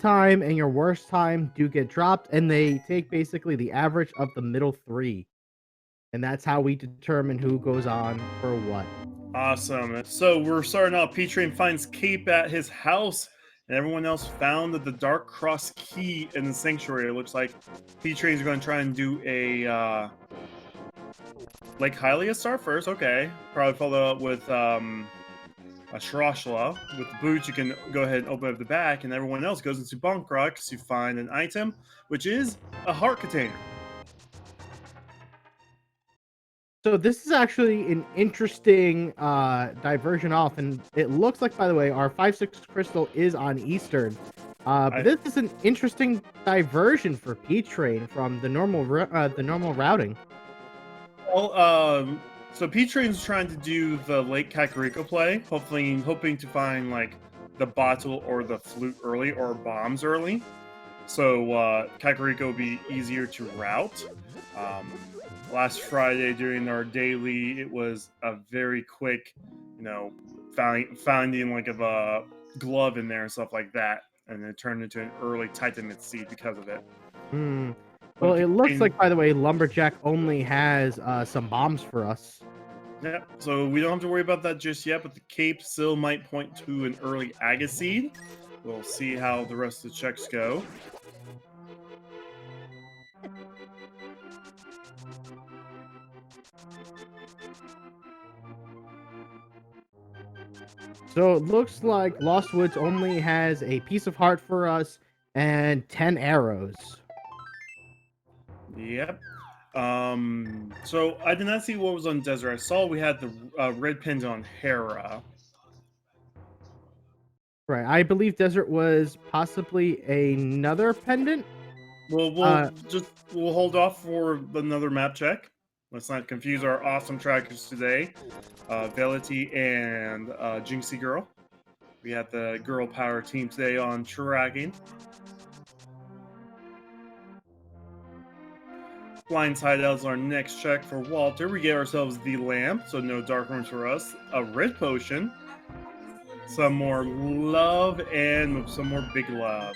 time and your worst time do get dropped, and they take basically the average of the middle three. And that's how we determine who goes on for what. Awesome. So we're starting off. P-Train finds Cape at his house, and everyone else found the Dark Cross key in the sanctuary. It looks like P-Train's going to try and do a Lake Hylia star first. Okay. Probably follow up with a Shroshla. With the boots, you can go ahead and open up the back, and everyone else goes into Bonkrux to find an item, which is a heart container. So this is actually an interesting diversion off, and it looks like, by the way, our 5/6 crystal is on Eastern. This is an interesting diversion for P-Train from the normal routing. Well, so P-Train's trying to do the Lake Kakariko play, hoping to find like the bottle or the flute early or bombs early. So Kakariko will be easier to route. Last Friday during our daily, it was a very quick, finding like of a glove in there and stuff like that, and it turned into an early Titanite seed because of it. Well, it looks like, by the way, Lumberjack only has some bombs for us. Yeah, so we don't have to worry about that just yet, but the cape still might point to an early Agaseed. We'll see how the rest of the checks go. So it looks like Lost Woods only has a piece of heart for us and 10 arrows. Yep. So I did not see what was on Desert. I saw we had the red pins on Hera. Right. I believe Desert was possibly another pendant. We'll hold off for another map check. Let's not confuse our awesome trackers today. Velity and Jinxie Girl. We had the girl power team today on tracking. Blindside Elves our next check for Walter. We get ourselves the lamp, so no dark rooms for us. A red potion. Some more love and some more big love.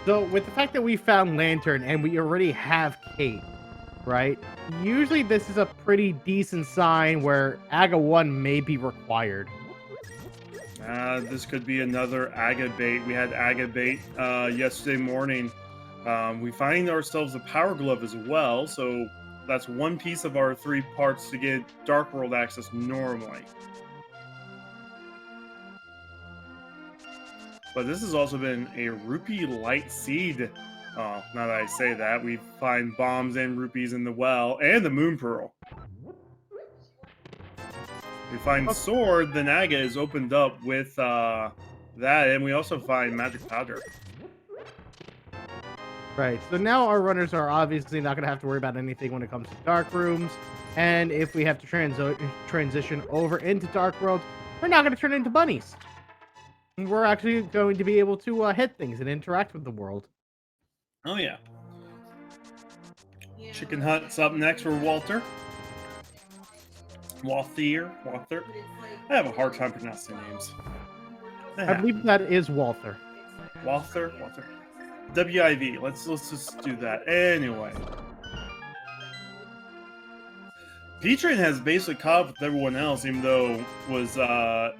So with the fact that we found Lantern and we already have Kate, right? Usually this is a pretty decent sign where Aga 1 may be required. This could be another Aga bait. We had Aga bait yesterday morning. We find ourselves a Power Glove as well, so that's one piece of our 3 parts to get Dark World access normally. But this has also been a Rupee Light Seed. Oh, now that I say that, we find bombs and rupees in the well, and the Moon Pearl. We find Sword, the Naga is opened up with that, and we also find Magic Powder. Right, so now our runners are obviously not going to have to worry about anything when it comes to Dark Rooms, and if we have to transition over into Dark World, we're not going to turn into bunnies. We're actually going to be able to hit things and interact with the world. Oh, yeah. Chicken Hut's up next for Walter. Walther. I have a hard time pronouncing names. I believe that is Walther. Walther. WIV. Let's just do that. Anyway. P-Train has basically caught up with everyone else, even though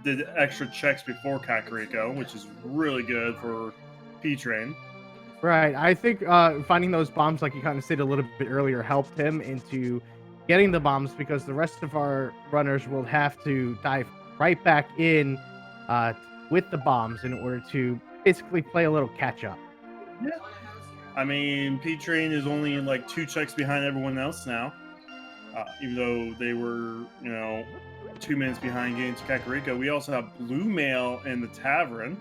did extra checks before Kakariko, which is really good for P-Train. Right. I think finding those bombs, like you kind of said a little bit earlier, helped him into getting the bombs, because the rest of our runners will have to dive right back in with the bombs in order to basically play a little catch up. Yeah. I mean, P-Train is only like 2 checks behind everyone else now. Even though they were, 2 minutes behind getting to Kakariko. We also have Blue Mail in the Tavern.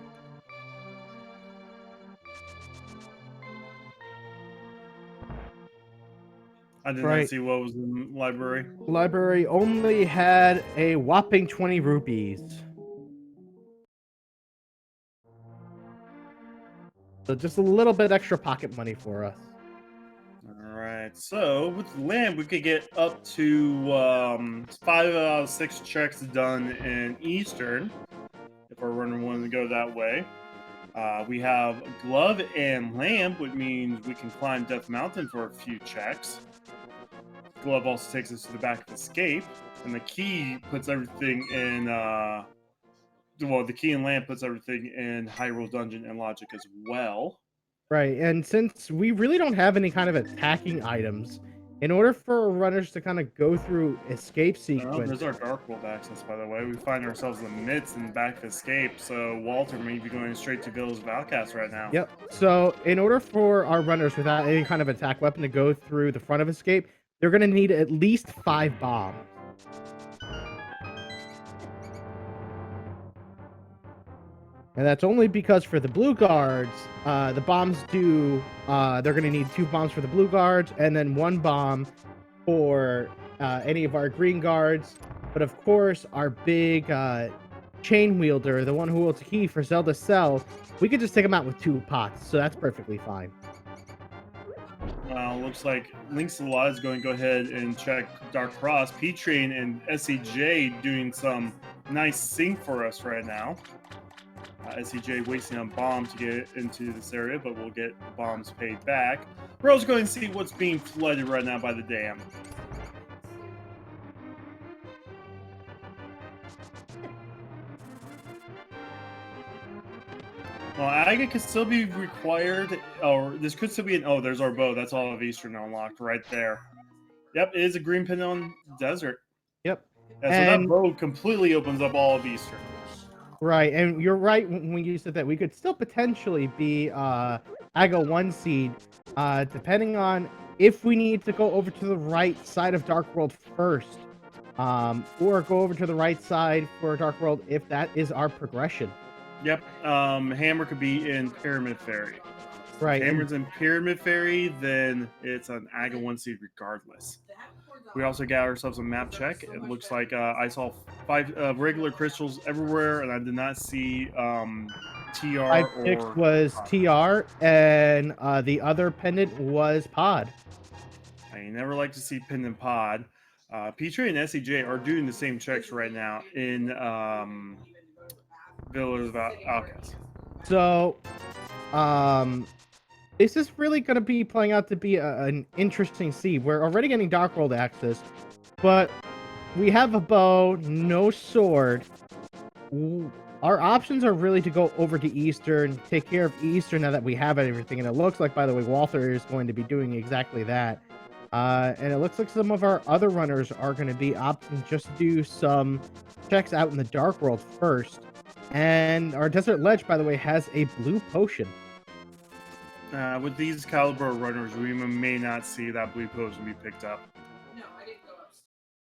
I did not see what was in the library. Library only had a whopping 20 rupees. So just a little bit extra pocket money for us. Alright, so with Lamb, we could get up to 5 out of 6 checks done in Eastern. If for a runner wanting to go that way. We have Glove and Lamp, which means we can climb Death Mountain for a few checks. Glove also takes us to the back of Escape, and the key puts everything in. Well, the key and Lamp puts everything in Hyrule Dungeon and Logic as well. Right, and since we really don't have any kind of attacking items, in order for runners to kind of go through escape Oh, sequence, there's our Dark World access, by the way. We find ourselves in the midst and back of Escape, so Walter may be going straight to Village of Outcast right now. yep. So in order for our runners without any kind of attack weapon to go through the front of escape, they're going to need at least 5 bombs. And that's only because for the blue guards, the bombs do, they're going to need 2 bombs for the blue guards and then 1 bomb for any of our green guards. But of course, our big chain wielder, the one who holds the key for Zelda Cell, we could just take him out with 2 pots. So that's perfectly fine. Looks like Link's to the Lot is going to go ahead and check Dark Cross. P-Train and SEJ doing some nice sync for us right now. SEJ wasting on bombs to get into this area, but we'll get the bombs paid back. We're also going to see what's being flooded right now by the dam. Well, Aga could still be required, or this could still be an. Oh, there's our bow. That's all of Eastern unlocked right there. Yep, it is a green pin on desert. Yep. Yeah, so that bow completely opens up all of Eastern. Right, and you're right when you said that we could still potentially be AGA 1 seed, depending on if we need to go over to the right side of Dark World first, or go over to the right side for Dark World if that is our progression. Yep, Hammer could be in Pyramid Fairy. Right. If Hammer's in Pyramid Fairy, then it's an AGA 1 seed regardless. We also got ourselves a map check. It looks like I saw 5 regular crystals everywhere, and I did not see TR 5-6 or was Pod. TR, and the other pendant was Pod. I never like to see pendant Pod. P-Tree and SEJ are doing the same checks right now in Village of Outcast. So, this is really going to be playing out to be an interesting seed. We're already getting Dark World access, but we have a bow, no sword. Our options are really to go over to Eastern, take care of Eastern now that we have everything. And it looks like, by the way, Walther is going to be doing exactly that. And it looks like some of our other runners are going to be opting just to do some checks out in the Dark World first. And our Desert Ledge, by the way, has a blue potion. With these caliber runners, we may not see that blue potion be picked up. No, I didn't go upstairs.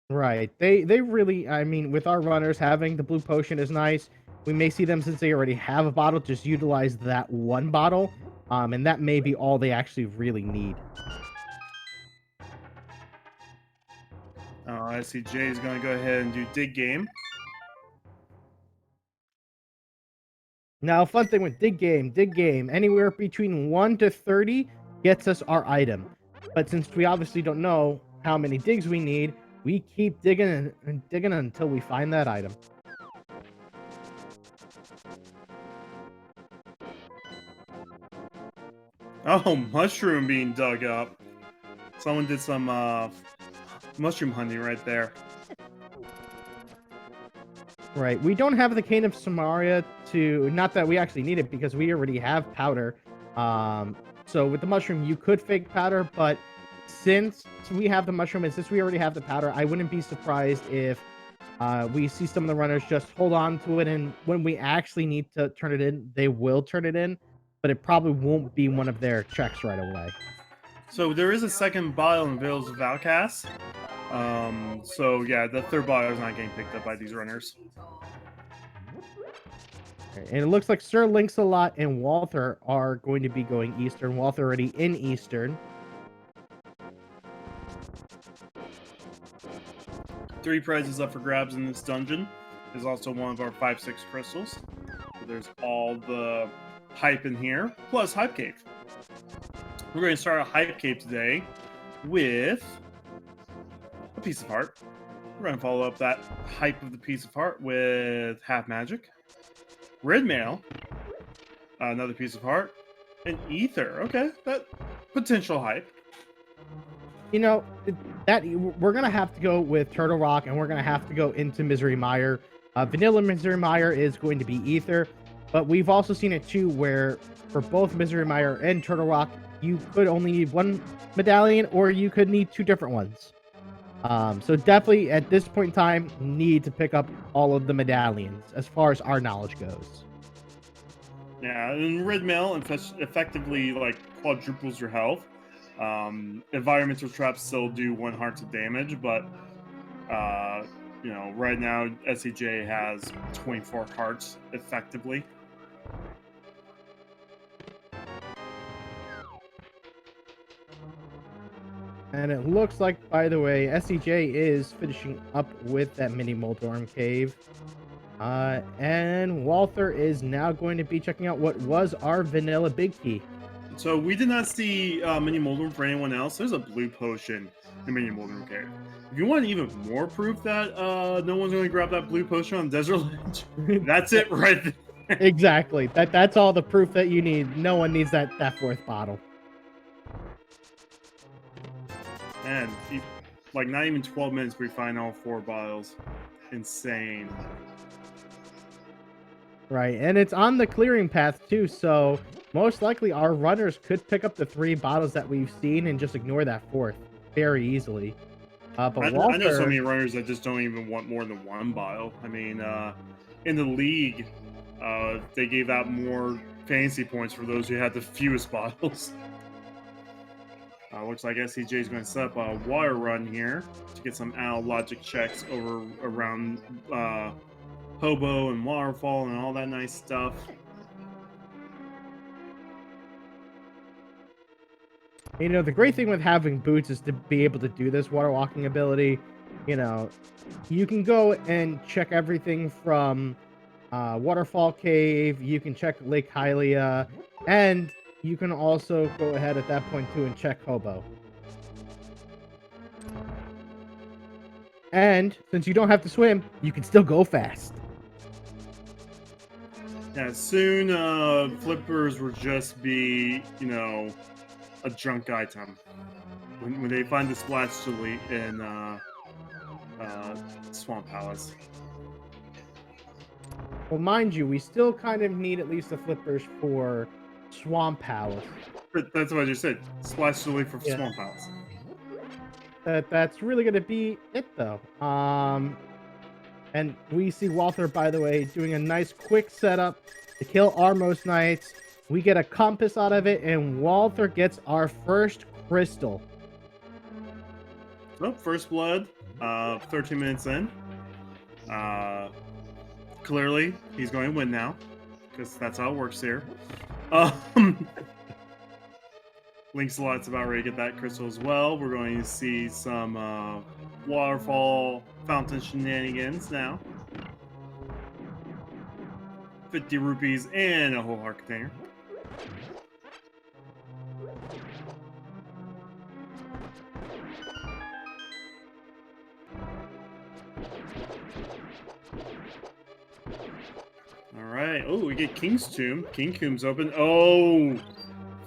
Right. They really, I mean, with our runners, having the blue potion is nice. We may see them, since they already have a bottle, just utilize that 1 bottle. And that may be all they actually really need. SCJ is going to go ahead and do Dig Game. Now, fun thing with dig game, anywhere between 1 to 30 gets us our item. But since we obviously don't know how many digs we need, we keep digging and digging until we find that item. Oh, mushroom being dug up. Someone did some mushroom hunting right there. Right. We don't have the Cane of Samaria to... Not that we actually need it, because we already have powder. So with the mushroom, you could fake powder, but since we have the mushroom and since we already have the powder, I wouldn't be surprised if we see some of the runners just hold on to it, and when we actually need to turn it in, they will turn it in, but it probably won't be one of their checks right away. So there is a second bottle in Village of Outcast. So yeah, the third bottle is not getting picked up by these runners. And it looks like Sir Links-a-Lot and Walther are going to be going Eastern. Walther already in Eastern. 3 prizes up for grabs in this dungeon. Is also one of our 5-6 crystals. So there's all the hype in here, plus Hype Cave. We're going to start a Hype Cave today with a Piece of Heart. We're going to follow up that hype of the Piece of Heart with Half Magic. Red mail, another piece of heart, and ether. Okay, that potential hype. You know, that we're gonna have to go with Turtle Rock, and we're gonna have to go into Misery Mire. Vanilla Misery Mire is going to be Ether, but we've also seen it too, where for both Misery Mire and Turtle Rock, you could only need one medallion, or you could need two different ones. So definitely at this point in time, need to pick up all of the medallions as far as our knowledge goes. Yeah, and red mail effectively like quadruples your health. Environmental traps still do 1 heart of damage, but you know, right now SEJ has 24 hearts effectively. And it looks like, by the way, SEJ is finishing up with that mini Moldorm cave. And Walther is now going to be checking out what was our vanilla big key. So we did not see Mini Moldrum for anyone else. There's a blue potion in Mini Moldrum Cave. If you want even more proof that no one's going to grab that blue potion on Desert Ledge, that's it right there. Exactly. That's all the proof that you need. No one needs that fourth bottle. And like not even 12 minutes we find all 4 bottles. Insane. Right, and it's on the clearing path too, so most likely our runners could pick up the 3 bottles that we've seen and just ignore that fourth very easily. But Walter, I know so many runners that just don't even want more than 1 bottle. I mean, in the league, they gave out more fantasy points for those who had the fewest bottles. Looks like SCJ is going to set up a water run here to get some logic checks around Hobo and Waterfall and all that nice stuff. You know, the great thing with having boots is to be able to do this water walking ability. You know, you can go and check everything from Waterfall Cave, you can check Lake Hylia, and you can also go ahead at that point too and check Hobo. And since you don't have to swim, you can still go fast. Yeah, soon flippers will just be, you know, a junk item. When they find the splash delete in Swamp Palace. Well, mind you, we still kind of need at least the flippers for Swamp Palace. But that's what I just said. Splash delete for Swamp Palace. That's really going to be it, though. And we see Walther, by the way, doing a nice quick setup to kill Armos Knights. We get a compass out of it, and Walther gets our first crystal. So, first blood, 13 minutes in. Clearly, he's going to win now, because that's how it works here. Link's about ready to get that crystal as well. We're going to see some waterfall fountain shenanigans now. 50 rupees and a whole heart container. Alright. Oh, we get King's Tomb. King Tomb's open. Oh!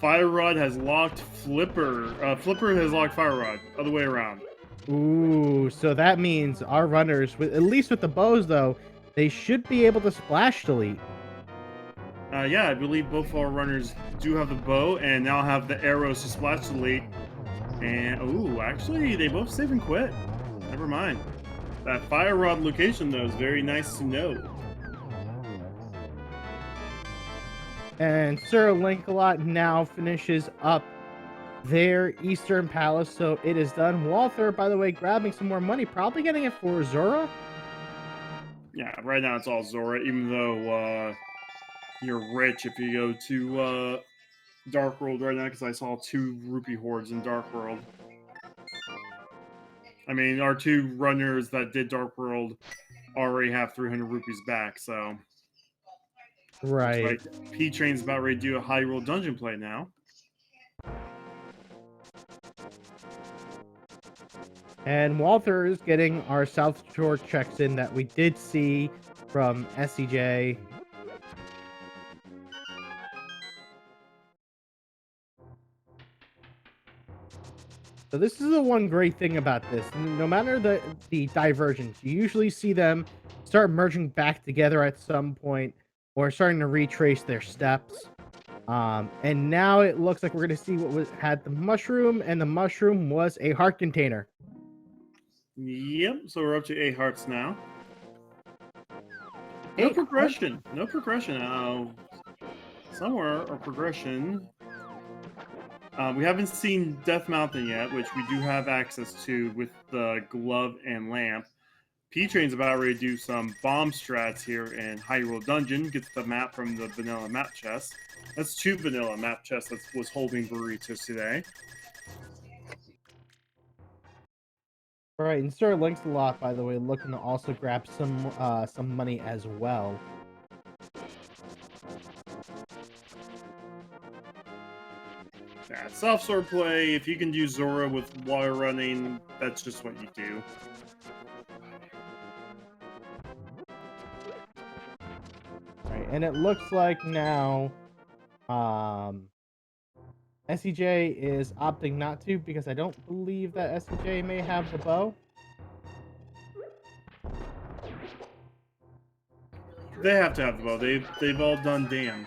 Fire Rod has locked Flipper. Flipper has locked Fire Rod. Other way around. Ooh, so that means our runners, at least with the bows, though, they should be able to splash delete. Yeah, I believe both our runners do have the bow and now have the arrows to splash delete. And, ooh, actually, they both save and quit. Never mind. That Fire Rod location, though, is very nice to know. And Sir Lancelot now finishes up their Eastern Palace, so it is done. Walther, by the way, grabbing some more money, probably getting it for Zora. Yeah, right now it's all Zora, even though you're rich if you go to Dark World right now, because I saw 2 rupee hordes in Dark World. I mean, our 2 runners that did Dark World already have 300 rupees back, so... Right. Like, P-Train's about ready to do a Hyrule dungeon play now. And Walther is getting our South Shore checks in that we did see from SCJ. So this is the one great thing about this. No matter the divergence, you usually see them start merging back together at some point or starting to retrace their steps. And now it looks like we're going to see what had the mushroom, and the mushroom was a heart container. Yep. So we're up to 8 hearts now. No 8 progression. hearts? No progression. Somewhere or progression. We haven't seen Death Mountain yet, which we do have access to with the glove and lamp. P-Train's about ready to do some bomb strats here in Hyrule Dungeon. Gets the map from the vanilla map chest. That's 2 vanilla map chests that was holding burritos today. All right, and Sir Links a lot, by the way, looking to also grab some money as well. Yeah, soft sword play. If you can do Zora with water running, that's just what you do. Right, and it looks like now, SEJ is opting not to because I don't believe that SEJ may have the bow. They have to have the bow. They've all done damn.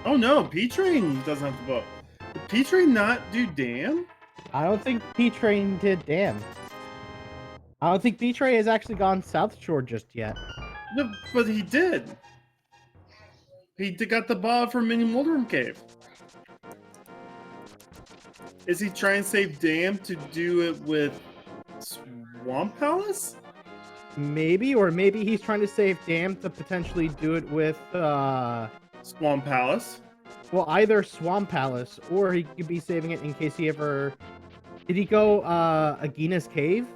Oh no, P-Train doesn't have the bow. Did P-Train not do damn? I don't think P-Train did damn. I don't think P-Train has actually gone South Shore just yet. No, but he did. He got the bow from Mini Moldrum Cave. Is he trying to save Dam to do it with Swamp Palace? Maybe, or maybe he's trying to save Dam to potentially do it with, Swamp Palace. well, either Swamp Palace, or he could be saving it in case he ever... Did he go, Agina's Cave?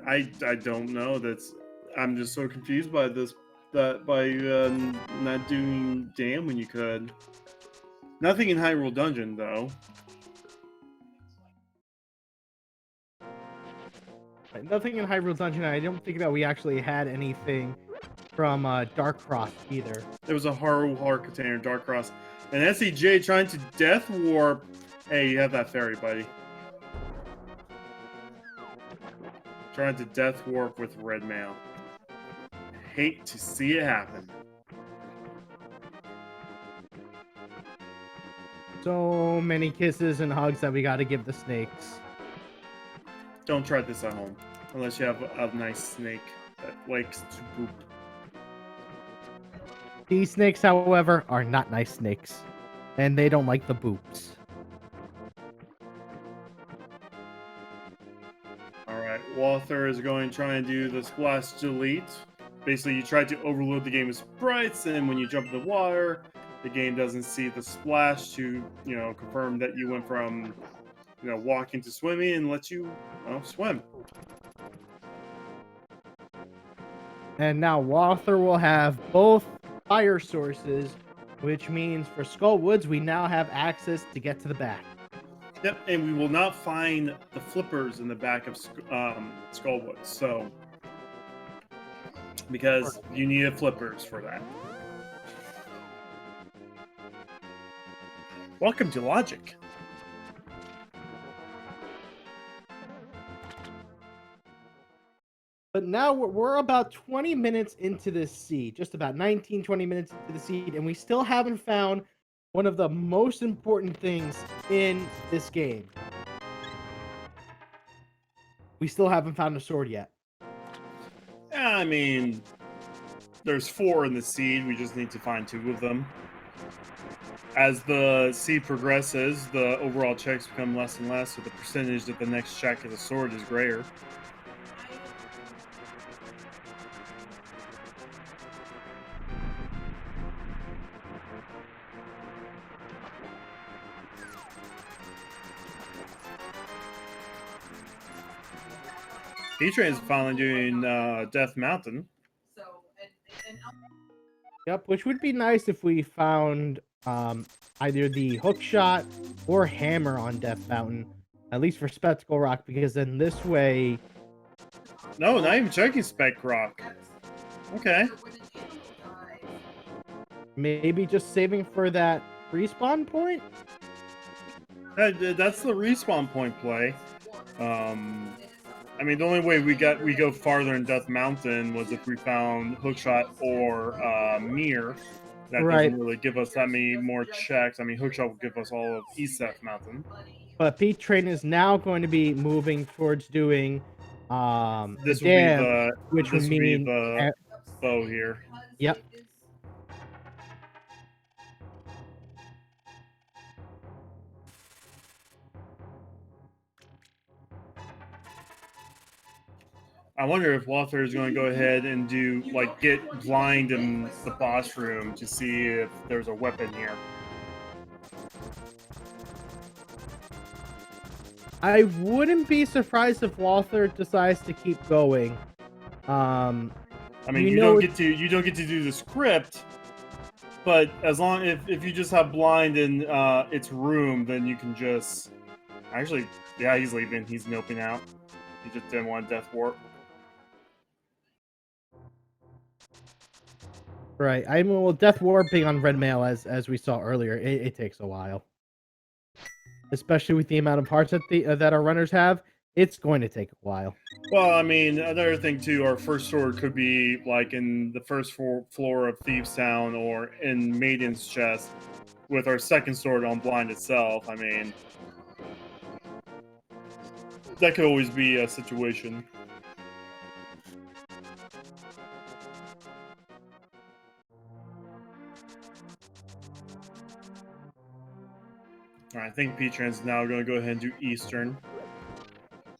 I don't know. I'm just so confused by this. That by not doing Dam when you could. Nothing in Hyrule Dungeon though. Nothing in Hyrule Dungeon. I don't think that we actually had anything from Dark Cross either. There was a Haru Heart container, Dark Cross, and SEJ trying to Death Warp. Hey, you have that fairy, buddy. Trying to Death Warp with Red Mail. Hate to see it happen. So many kisses and hugs that we got to give the snakes. Don't try this at home, unless you have a nice snake that likes to poop. These snakes, however, are not nice snakes, and they don't like the boops. Alright, Walther is going to try and do the splash delete. Basically, you try to overload the game with sprites, and when you jump in the water, the game doesn't see the splash to, confirm that you went from, walking to swimming and let you, swim. And now Walther will have both fire sources, which means for Skull Woods, we now have access to get to the back. Yep, and we will not find the flippers in the back of Skullwood, so because you need flippers for that. Welcome to Logic. But now we're about 20 minutes into this seed, just about 19, 20 minutes into the seed, and we still haven't found one of the most important things in this game. We still haven't found a sword yet. I mean, there's 4 in the seed. We just need to find 2 of them. As the seed progresses, the overall checks become less and less, so the percentage that the next check of the sword is greater. P-Train is finally doing Death Mountain. Yep, which would be nice if we found either the hook shot or hammer on Death Mountain, at least for Spectacle Rock, because then this way... No, not even checking Spec Rock. Okay. Maybe just saving for that respawn point? That's the respawn point play. I mean, the only way we go farther in Death Mountain was if we found Hookshot or Mir. That Right. doesn't really give us that many more checks. I mean, Hookshot will give us all of East Death Mountain. But P Train is now going to be moving towards doing the This will be dam, the which would mean bow here. yep. I wonder if Walther is going to go ahead and do like get blind in the boss room to see if there's a weapon here. I wouldn't be surprised if Walther decides to keep going. I mean, you don't get to do the script, but as long if you just have blind in its room, then you can just actually, yeah, he's leaving. He's noping out. He just didn't want Death Warp. Right. I mean, well, death warping on red mail, as we saw earlier, it takes a while, especially with the amount of hearts that that our runners have. It's going to take a while. Well, I mean, another thing too, our first sword could be like in the first floor of Thieves Town or in Maiden's Chest with our second sword on blind itself. I mean, that could always be a situation. Alright, I think P-Tran's now going to go ahead and do Eastern.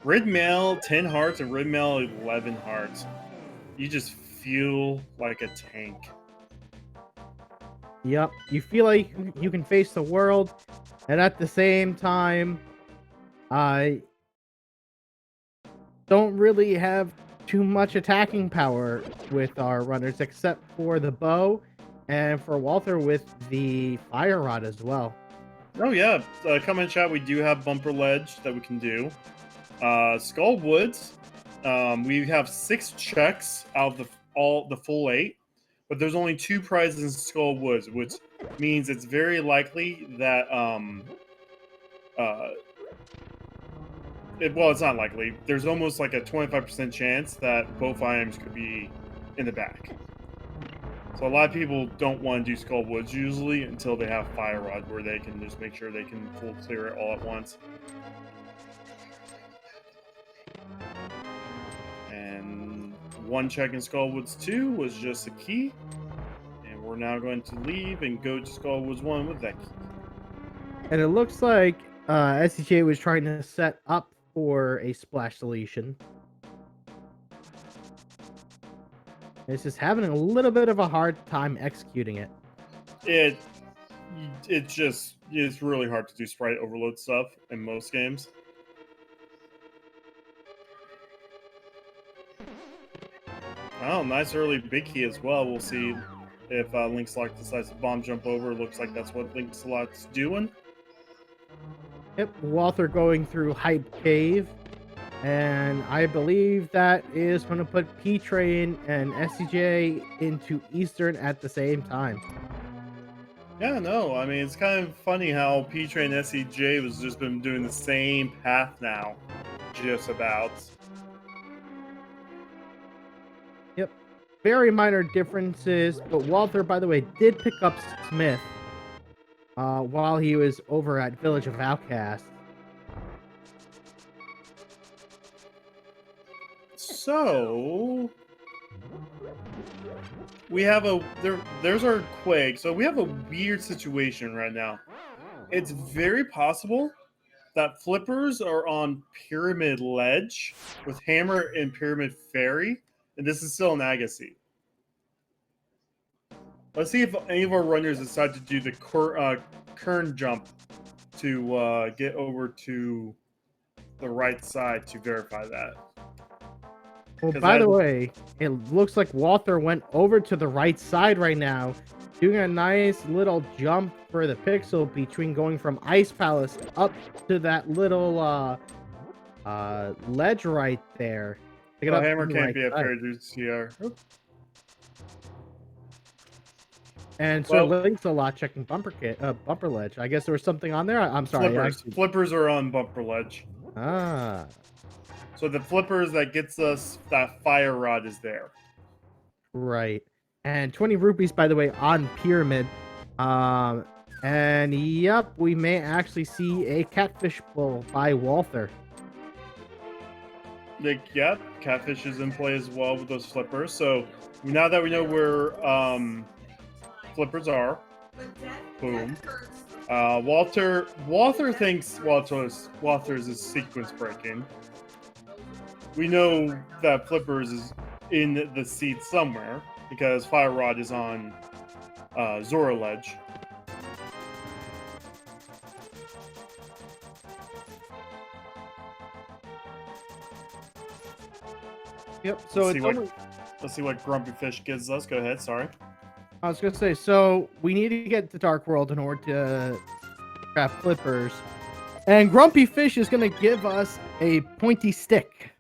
Red Mail, 10 hearts, and Red Mail, 11 hearts. You just feel like a tank. Yep. You feel like you can face the world, and at the same time, I don't really have too much attacking power with our runners, except for the bow, and for Walther with the fire rod as well. Oh yeah, come in chat. We do have Bumper Ledge that we can do. Skull Woods. We have 6 checks out of the full 8, but there's only 2 prizes in Skull Woods, which means it's very likely that well, it's not likely. There's almost like a 25% chance that both items could be in the back. So a lot of people don't want to do Skull Woods usually until they have Fire Rod, where they can just make sure they can full clear it all at once. And 1 check in Skull Woods 2 was just a key. And we're now going to leave and go to Skull Woods 1 with that key. And it looks like SCJ was trying to set up for a splash deletion. It's just having a little bit of a hard time executing it. It's really hard to do sprite overload stuff in most games. Oh, nice early big key as well. We'll see if Linkslot decides to bomb jump over. Looks like that's what Linkslot's doing. Yep, Walther going through Hype Cave. And I believe that is going to put P-Train and SCJ into Eastern at the same time. Yeah, no, I mean, it's kind of funny how P-Train and SCJ was just been doing the same path now, just about. Yep, very minor differences, but Walther, by the way, did pick up Smith while he was over at Village of Outcasts. So we have there's our Quake. So we have a weird situation right now. It's very possible that Flippers are on Pyramid Ledge with Hammer and Pyramid Fairy, and this is still an Agassi. Let's see if any of our runners decide to do the Kern jump to get over to the right side to verify that. Well, by the way, it looks like Walther went over to the right side right now, doing a nice little jump for the pixel between going from Ice Palace up to that little ledge right there. Hammer can't be a fair CR. And Sir Well, Link's a lot checking bumper ledge. I guess there was something on there. I'm sorry. Flippers are on bumper ledge. Ah, So the flippers that gets us that fire rod is there. right. And 20 rupees, by the way, on pyramid. And yep, we may actually see a catfish pull by Walther. Like, yeah, catfish is in play as well with those flippers. So now that we know where flippers are, boom. Walther thinks Walther's is sequence breaking. We know that flippers is in the seed somewhere because fire rod is on Zora ledge. Yep. So Let's see what Grumpy Fish gives us. Go ahead. Sorry. I was gonna say, so we need to get to Dark World in order to craft flippers, and Grumpy Fish is gonna give us a pointy stick.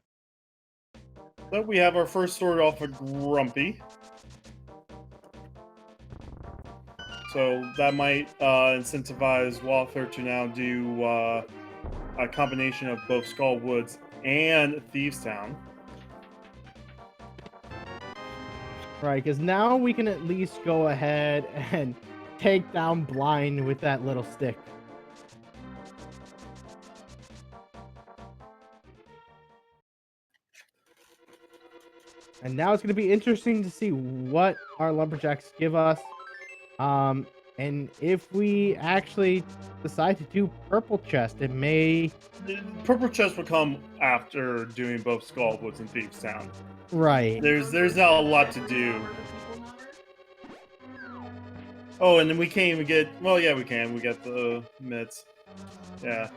So we have our first sword off of Grumpy. So that might incentivize Walther to now do a combination of both Skull Woods and Thieves Town. Right, because now we can at least go ahead and take down Blind with that little stick. And now it's going to be interesting to see what our lumberjacks give us. And if we actually decide to do purple chest, it may... The purple chest will come after doing both Skull Woods and Thieves Town. Right. There's not a lot to do. Oh, and then we can't even get... Well, yeah, we can. We got the mitts. Yeah.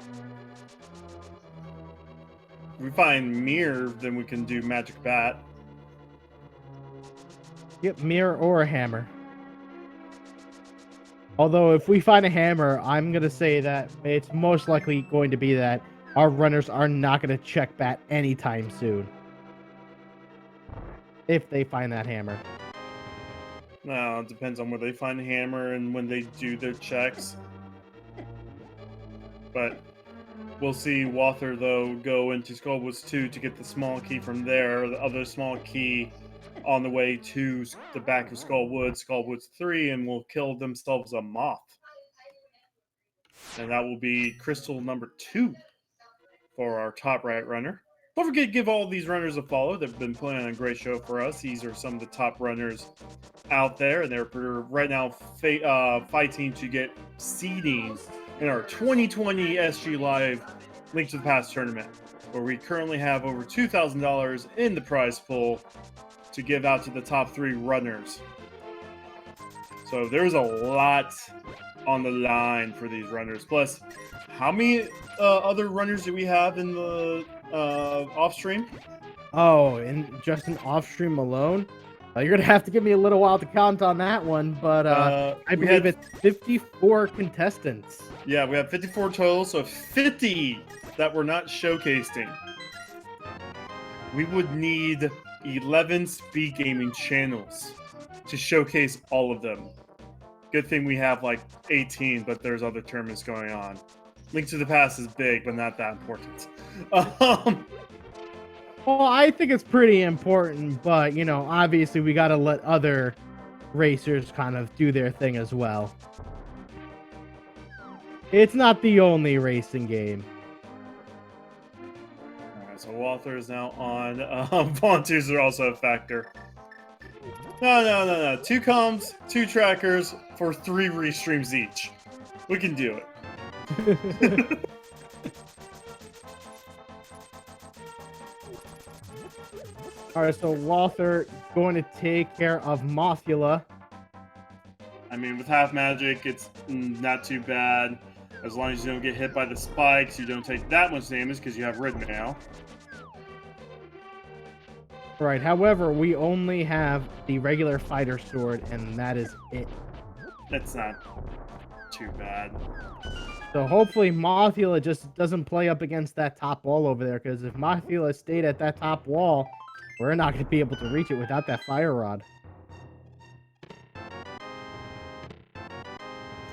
If we find Mirror, then we can do Magic Bat. Yep, mirror or a hammer. Although, if we find a hammer, I'm going to say that it's most likely going to be that our runners are not going to check bat anytime soon. If they find that hammer. No, it depends on where they find the hammer and when they do their checks. But we'll see Walther, though, go into Skullwoods 2 to get the small key from there. The other small key on the way to the back of Skullwoods 3, and will kill themselves a moth. And that will be crystal number 2 for our top right runner. Don't forget to give all these runners a follow. They've been putting on a great show for us. These are some of the top runners out there, and they're right now fighting to get seeding in our 2020 SG Live Link to the Past tournament, where we currently have over $2,000 in the prize pool to give out to the top 3 runners. So there's a lot on the line for these runners. Plus, how many other runners do we have in the off stream? Oh, and just an off stream alone? You're gonna have to give me a little while to count on that one, but I believe it's 54 contestants. Yeah, we have 54 total, so 50 that were not showcasing. We would need 11 SpeedGaming channels to showcase all of them. Good thing we have like 18, but there's other tournaments going on. Link to the Past is big, but not that important. Well, I think it's pretty important, but, you know, obviously we got to let other racers kind of do their thing as well. It's not the only racing game. Alright, so Walther is now on. Volunteers are also a factor. No. 2 comms, 2 trackers for 3 restreams each. We can do it. Alright, so Walther going to take care of Mothula. I mean, with half magic, it's not too bad. As long as you don't get hit by the spikes, you don't take that much damage because you have red mail. Right, however, we only have the regular fighter sword, and that is it. That's not too bad. So hopefully Mothula just doesn't play up against that top wall over there, because if Mothula stayed at that top wall, we're not going to be able to reach it without that fire rod.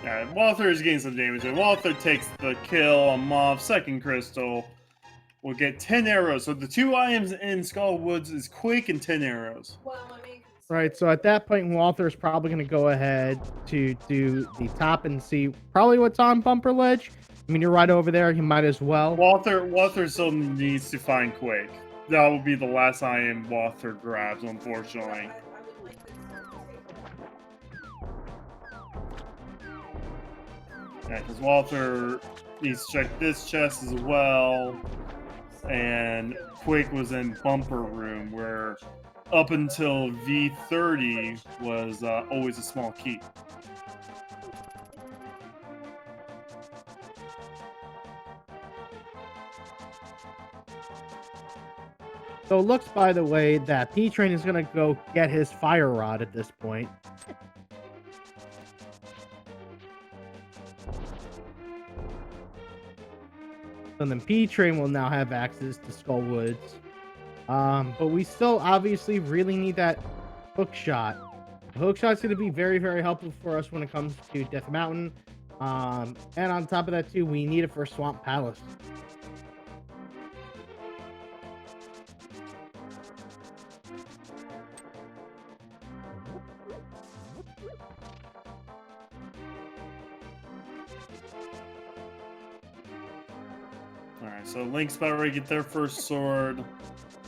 Alright, Walther is getting some damage, and Walther takes the kill on Moth. Second crystal will get 10 arrows. So the two items in Skull Woods is Quake and 10 arrows. Right, so at that point, Walther's probably going to go ahead to do the top and see probably what's on Bumper Ledge. I mean, you're right over there. He might as well. Walther still needs to find Quake. That will be the last item Walther grabs, unfortunately. Yeah, because Walther needs to check this chest as well. And Quake was in Bumper Room, where up until V30 was always a small key. So it looks, by the way, that P-Train is going to go get his fire rod at this point. And then P-Train will now have access to Skull Woods. But we still obviously really need that hook shot. The hook shot's going to be very, very helpful for us when it comes to Death Mountain. And on top of that, too, we need it for Swamp Palace. Alright, so Link's about ready to get their first sword.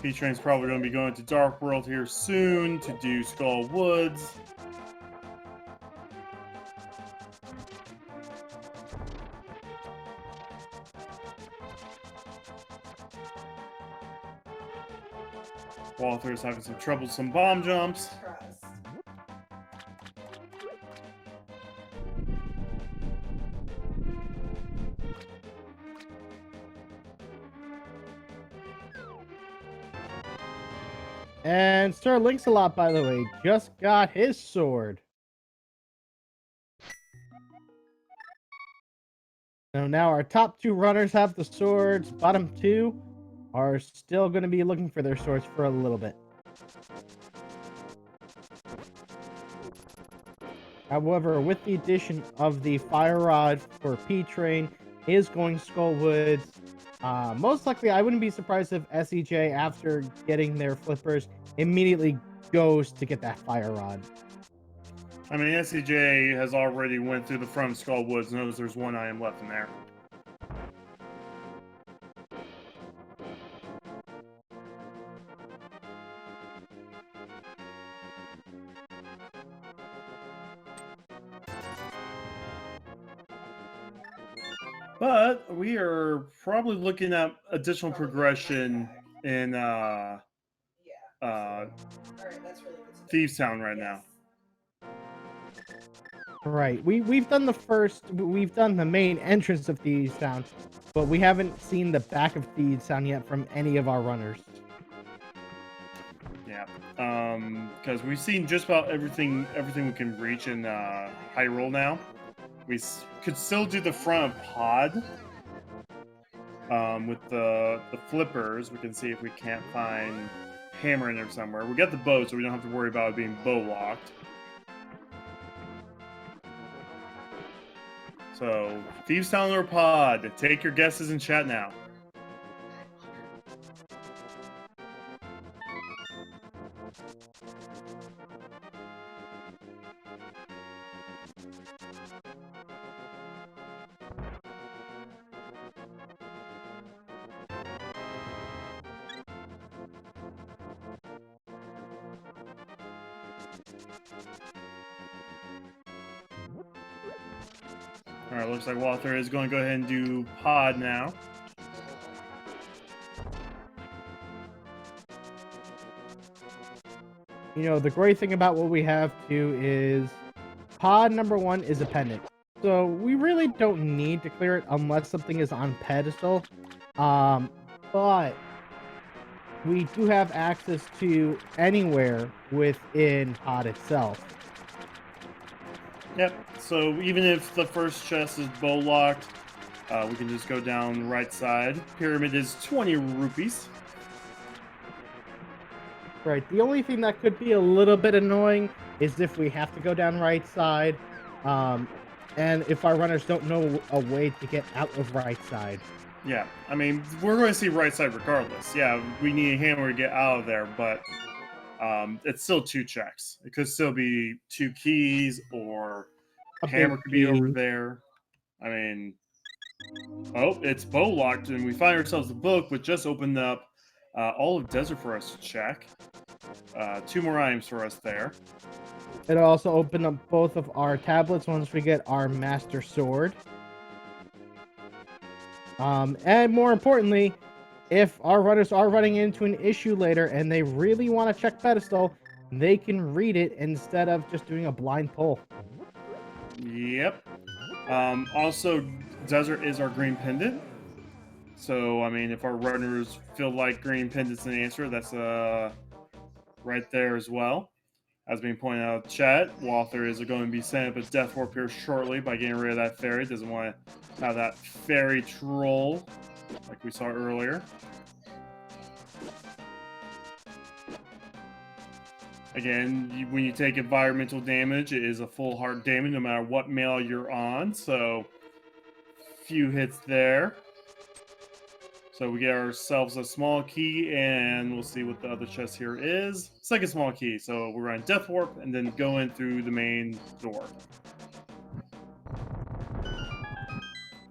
P-Train's probably going to be going to Dark World here soon to do Skull Woods. Walther's having some troublesome bomb jumps. And Sir Links-a-Lot, by the way, just got his sword. So now our top two runners have the swords. Bottom two are still going to be looking for their swords for a little bit. However, with the addition of the fire rod for P-Train is going Skull Woods. Most likely, I wouldn't be surprised if SEJ, after getting their flippers, immediately goes to get that fire rod. I mean, SEJ has already went through the front of Skull Woods, knows there's one item left in there. But we are probably looking at additional progression in Thieves Town right now. Right. We've done the main entrance of Thieves Town, but we haven't seen the back of Thieves Town yet from any of our runners. Yeah. Because we've seen just about everything we can reach in Hyrule now. We could still do the front of Pod with the flippers. We can see if we can't find Hammer in there somewhere. We got the bow, so we don't have to worry about it being bow locked. So, Thieves Town or Pod, take your guesses in chat now. Alright, looks like Walther is going to go ahead and do Pod now. You know, the great thing about what we have too is Pod number 1 is a pendant. So we really don't need to clear it unless something is on pedestal. But we do have access to anywhere within Pod itself. Yep, so even if the first chest is bow locked, we can just go down the right side. Pyramid is 20 rupees. Right, the only thing that could be a little bit annoying is if we have to go down right side. and if our runners don't know a way to get out of right side. Yeah, I mean, we're going to see right side regardless. Yeah, we need a hammer to get out of there, but it's still 2 checks. It could still be 2 keys, or A hammer big could be over key. there. I mean, oh, it's bow locked, and we find ourselves a book which just opened up all of desert for us to check. 2 more items for us there. It'll also open up both of our tablets once we get our master sword. And more importantly, if our runners are running into an issue later and they really want to check pedestal, they can read it instead of just doing a blind pull. Yep. Also, desert is our green pendant. So, I mean, if our runners feel like green pendant's an answer, that's right there as well. As being pointed out in chat, Walther is going to be setting up a death warp here shortly by getting rid of that fairy. Doesn't want to have that fairy troll like we saw earlier. Again, when you take environmental damage, it is a full heart damage no matter what mail you're on. So, few hits there. So we get ourselves a small key, and we'll see what the other chest here is. Second small key. So we're on Death Warp, and then go in through the main door.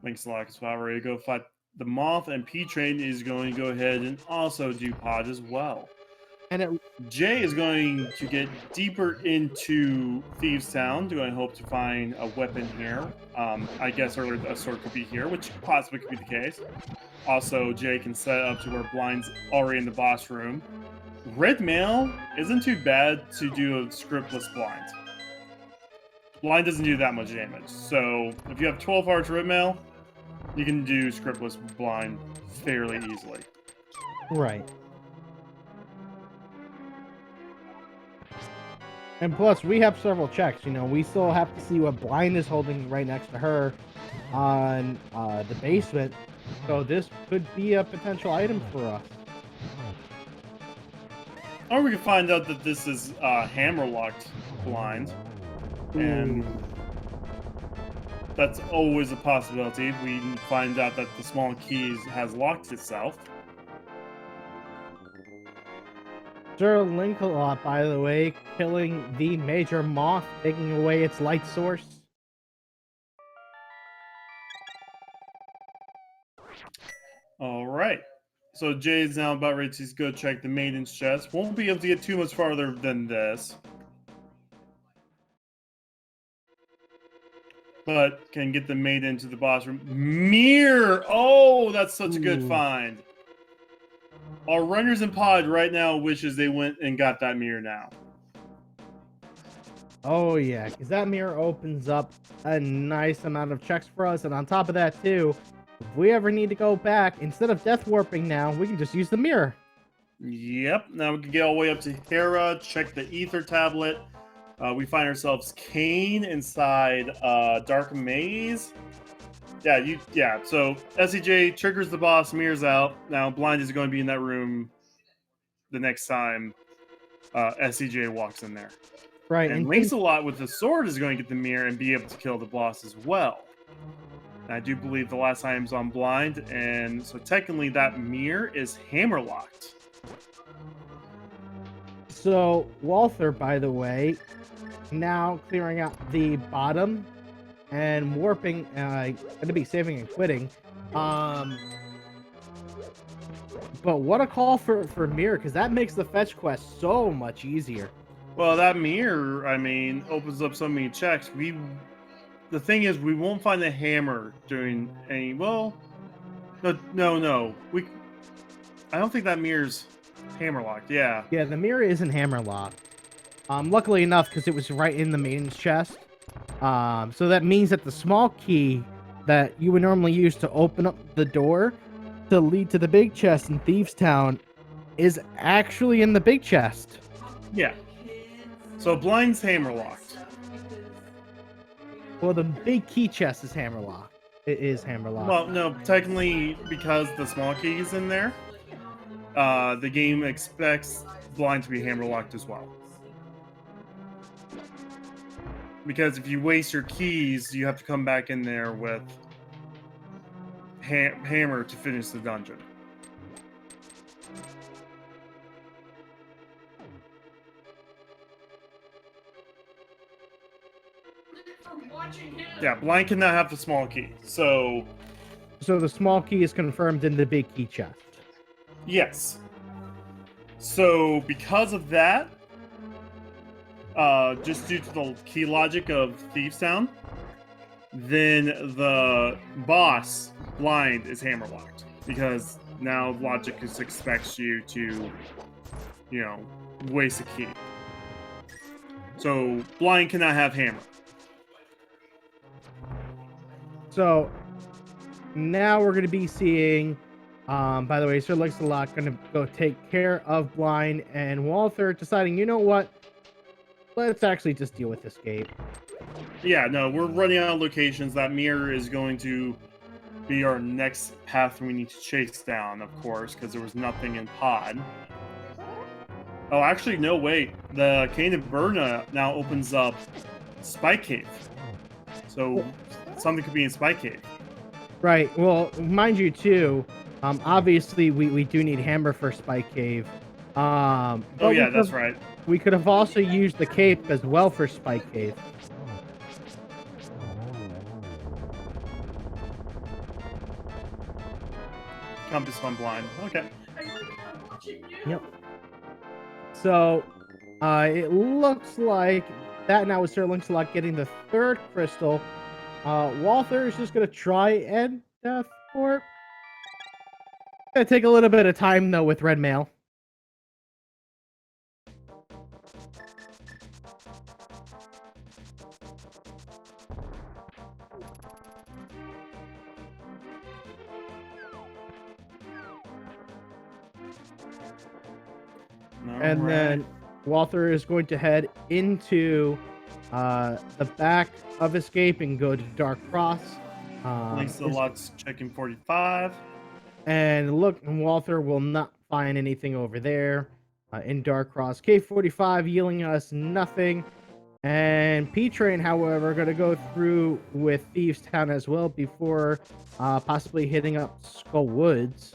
Link's lock is about ready to go fight the Moth, and P-Train is going to go ahead and also do pod as well. And Jay is going to get deeper into Thieves Town, going to hope to find a weapon here. I guess earlier a sword could be here, which possibly could be the case. Also, Jay can set it up to where Blind's already in the boss room. Red mail isn't too bad to do a scriptless Blind. Blind doesn't do that much damage. So if you have 12 hearts red mail, you can do scriptless Blind fairly easily. right. And plus, we have several checks. You know, we still have to see what Blind is holding right next to her on the basement. So this could be a potential item for us. Or we can find out that this is hammer-locked Blind. And that's always a possibility. We find out that the small key has locked itself. Sir Linkalot, by the way, killing the major moth, taking away its light source. All right. So Jay's now about ready to go check the maiden's chest. Won't be able to get too much farther than this. But can get the maiden to the boss room. Mirror! Oh, that's such a good find. Our runners in pod right now wishes they went and got that mirror now. Oh yeah, because that mirror opens up a nice amount of checks for us, and on top of that too, if we ever need to go back, instead of death warping now, we can just use the mirror. Yep, now we can get all the way up to Hera, check the ether tablet. We find ourselves Kane inside Dark Maze. So SEJ triggers the boss, mirrors out. Now Blind is going to be in that room the next time SEJ walks in there. Right, And Lancelot with the sword is going to get the mirror and be able to kill the boss as well. And I do believe the last item's on Blind, and so technically that mirror is hammer locked. So Walther, by the way, now clearing out the bottom and warping, going to be saving and quitting. But what a call for mirror, because that makes the fetch quest so much easier. Well, that mirror, I mean, opens up so many checks. The thing is, we won't find the hammer doing any. Well, no. I don't think that mirror's hammer locked. Yeah. Yeah, the mirror isn't hammer locked. Luckily enough, because it was right in the maiden's chest. So that means that the small key that you would normally use to open up the door to lead to the big chest in Thieves Town is actually in the big chest. Yeah. So Blind's hammer locked. Well, the big key chest is hammer locked. It is hammer locked. Well, no, technically, because the small key is in there, the game expects Blind to be hammer locked as well. Because if you waste your keys, you have to come back in there with hammer to finish the dungeon. Yeah, blind cannot have the small key. So the small key is confirmed in the big key chest. yes. So because of that, just due to the key logic of Thieves Town, then the boss blind is hammer locked because now logic just expects you to, waste a key. So blind cannot have hammer. So now we're going to be seeing, by the way, Sir Lancelot going to go take care of Blind, and Walther deciding, you know what? Let's actually just deal with this game. Yeah, no, we're running out of locations. That mirror is going to be our next path we need to chase down, of course, because there was nothing in Pod. Oh, actually, no, wait. The Cane of Berna now opens up Spike Cave. So something could be in Spike Cave. Right. Well, mind you, too, obviously, we do need hammer for Spike Cave. Oh, yeah, that's right. We could have also used the cape as well for Spike Cave. Compass on blind. Okay. Yep. So, it looks like that now is Sir Lancelot getting the third crystal. Walther is just going to try and death for. Gonna take a little bit of time, though, with Red Mail. And then Walther is going to head into the back of Escape and go to Dark Cross. Lancelot's checking 45. And look, Walther will not find anything over there in Dark Cross. K45 yielding us nothing. And P-Train, however, going to go through with Thieves Town as well before possibly hitting up Skull Woods.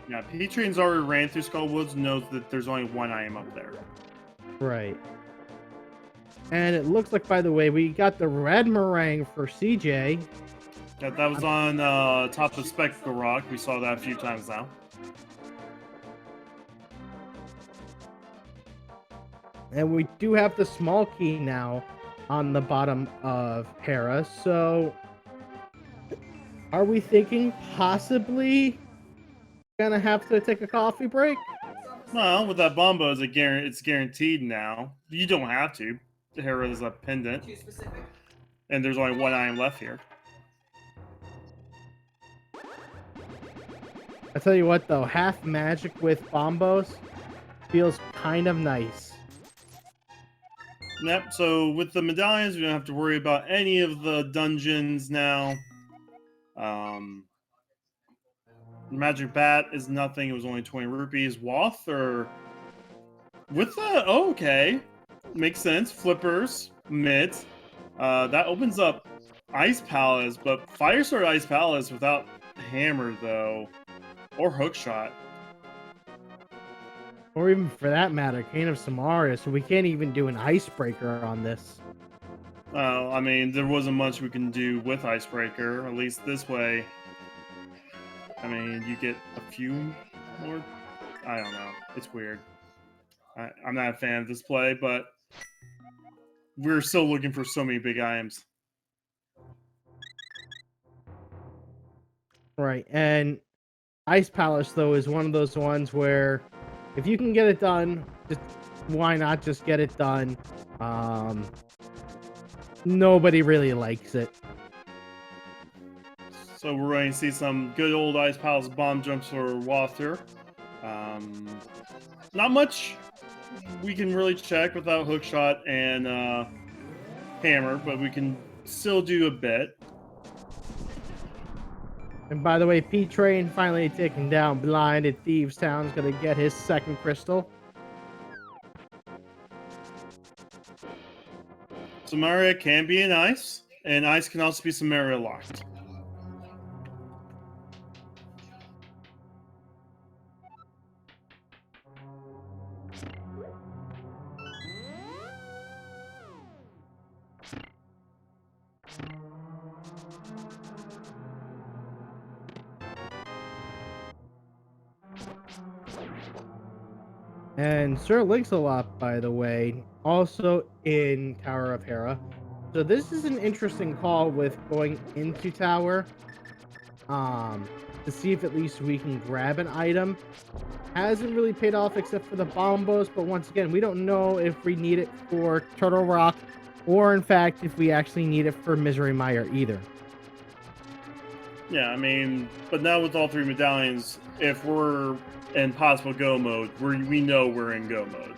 Yeah, P-Train's already ran through Skull Woods, knows that there's only one item up there. Right. And it looks like, by the way, we got the red meringue for CJ. Yeah, that was on top of Spectacle Rock. We saw that a few times now. And we do have the small key now on the bottom of Hera. So, are we thinking possibly gonna have to take a coffee break? Well, with that Bombo, it's guaranteed now. You don't have to. Hera is a pendant. And there's only one item left here. I tell you what, though, half magic with Bombos feels kind of nice. Yep, so with the medallions, we don't have to worry about any of the dungeons now. Magic Bat is nothing. It was only 20 rupees. Walther with the... Oh, okay. Makes sense. Flippers. Mitt. That opens up Ice Palace, but Fire Sword Ice Palace without Hammer, though. Or Hookshot. Or even, for that matter, Cane of Samaria, so we can't even do an Icebreaker on this. Well, I mean, there wasn't much we can do with Icebreaker, at least this way. I mean, you get a few more... I don't know. It's weird. I'm not a fan of this play, but we're still looking for so many big items. Right, and Ice Palace, though, is one of those ones where if you can get it done, just why not just get it done? Nobody really likes it. So we're going to see some good old Ice Palace bomb jumps for Walther. Not much we can really check without Hookshot and Hammer, but we can still do a bit. And by the way, P-Train finally taken down Blind at Thieves Town is going to get his second crystal. Samaria can be in ice, and ice can also be Samaria locked. And Sir Links-a-Lot, by the way, also in Tower of Hera. So this is an interesting call with going into Tower, to see if at least we can grab an item. Hasn't really paid off except for the bombos, but once again, we don't know if we need it for Turtle Rock, or in fact, if we actually need it for Misery Mire either. Yeah, I mean, but now with all 3 medallions, if we're in possible go mode, we know we're in go mode.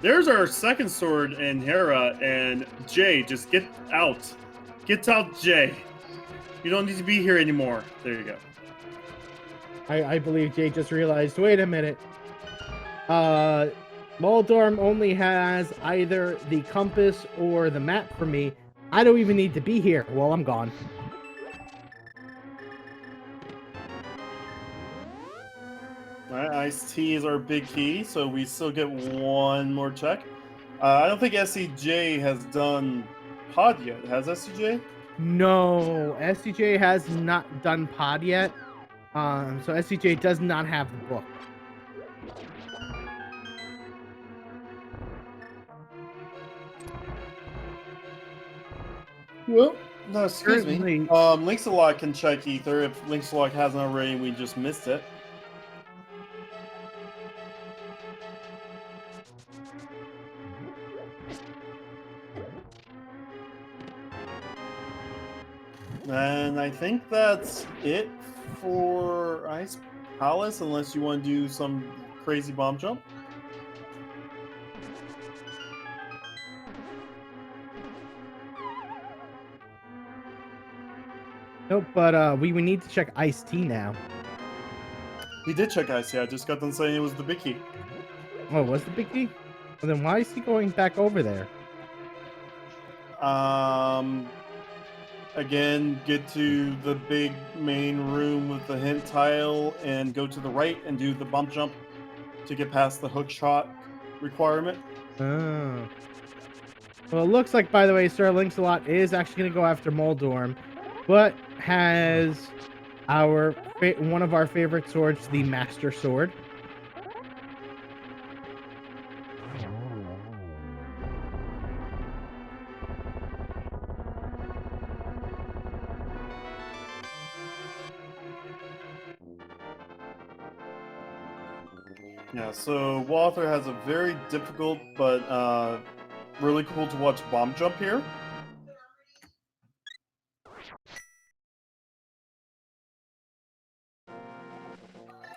There's our second sword in Hera, and Jay, just get out. Get out, Jay. You don't need to be here anymore. There you go. I believe Jay just realized, wait a minute. Moldorm only has either the compass or the map for me. I don't even need to be here. Well, I'm gone. Alright, Ice T is our big key, so we still get 1 more check. I don't think SCJ has done pod yet. Has SCJ? No, SCJ has not done pod yet. So SCJ does not have the book. Well, no, excuse me. Currently- Links-a-Lot can check Ether if Links-a-Lot hasn't already and we just missed it. And I think that's it for Ice Palace, unless you want to do some crazy bomb jump. Nope, but we need to check Ice T now. He did check Ice, yeah. I just got done saying it was the big key. Oh, was the big key? Well, then why is he going back over there? Again, get to the big main room with the hint tile and go to the right and do the bump jump to get past the hook shot requirement. Oh. Well, it looks like, by the way, Sir Links-a-Lot is actually going to go after Moldorm, but has one of our favorite swords, the Master Sword. Yeah, so Walther has a very difficult but really cool to watch bomb jump here.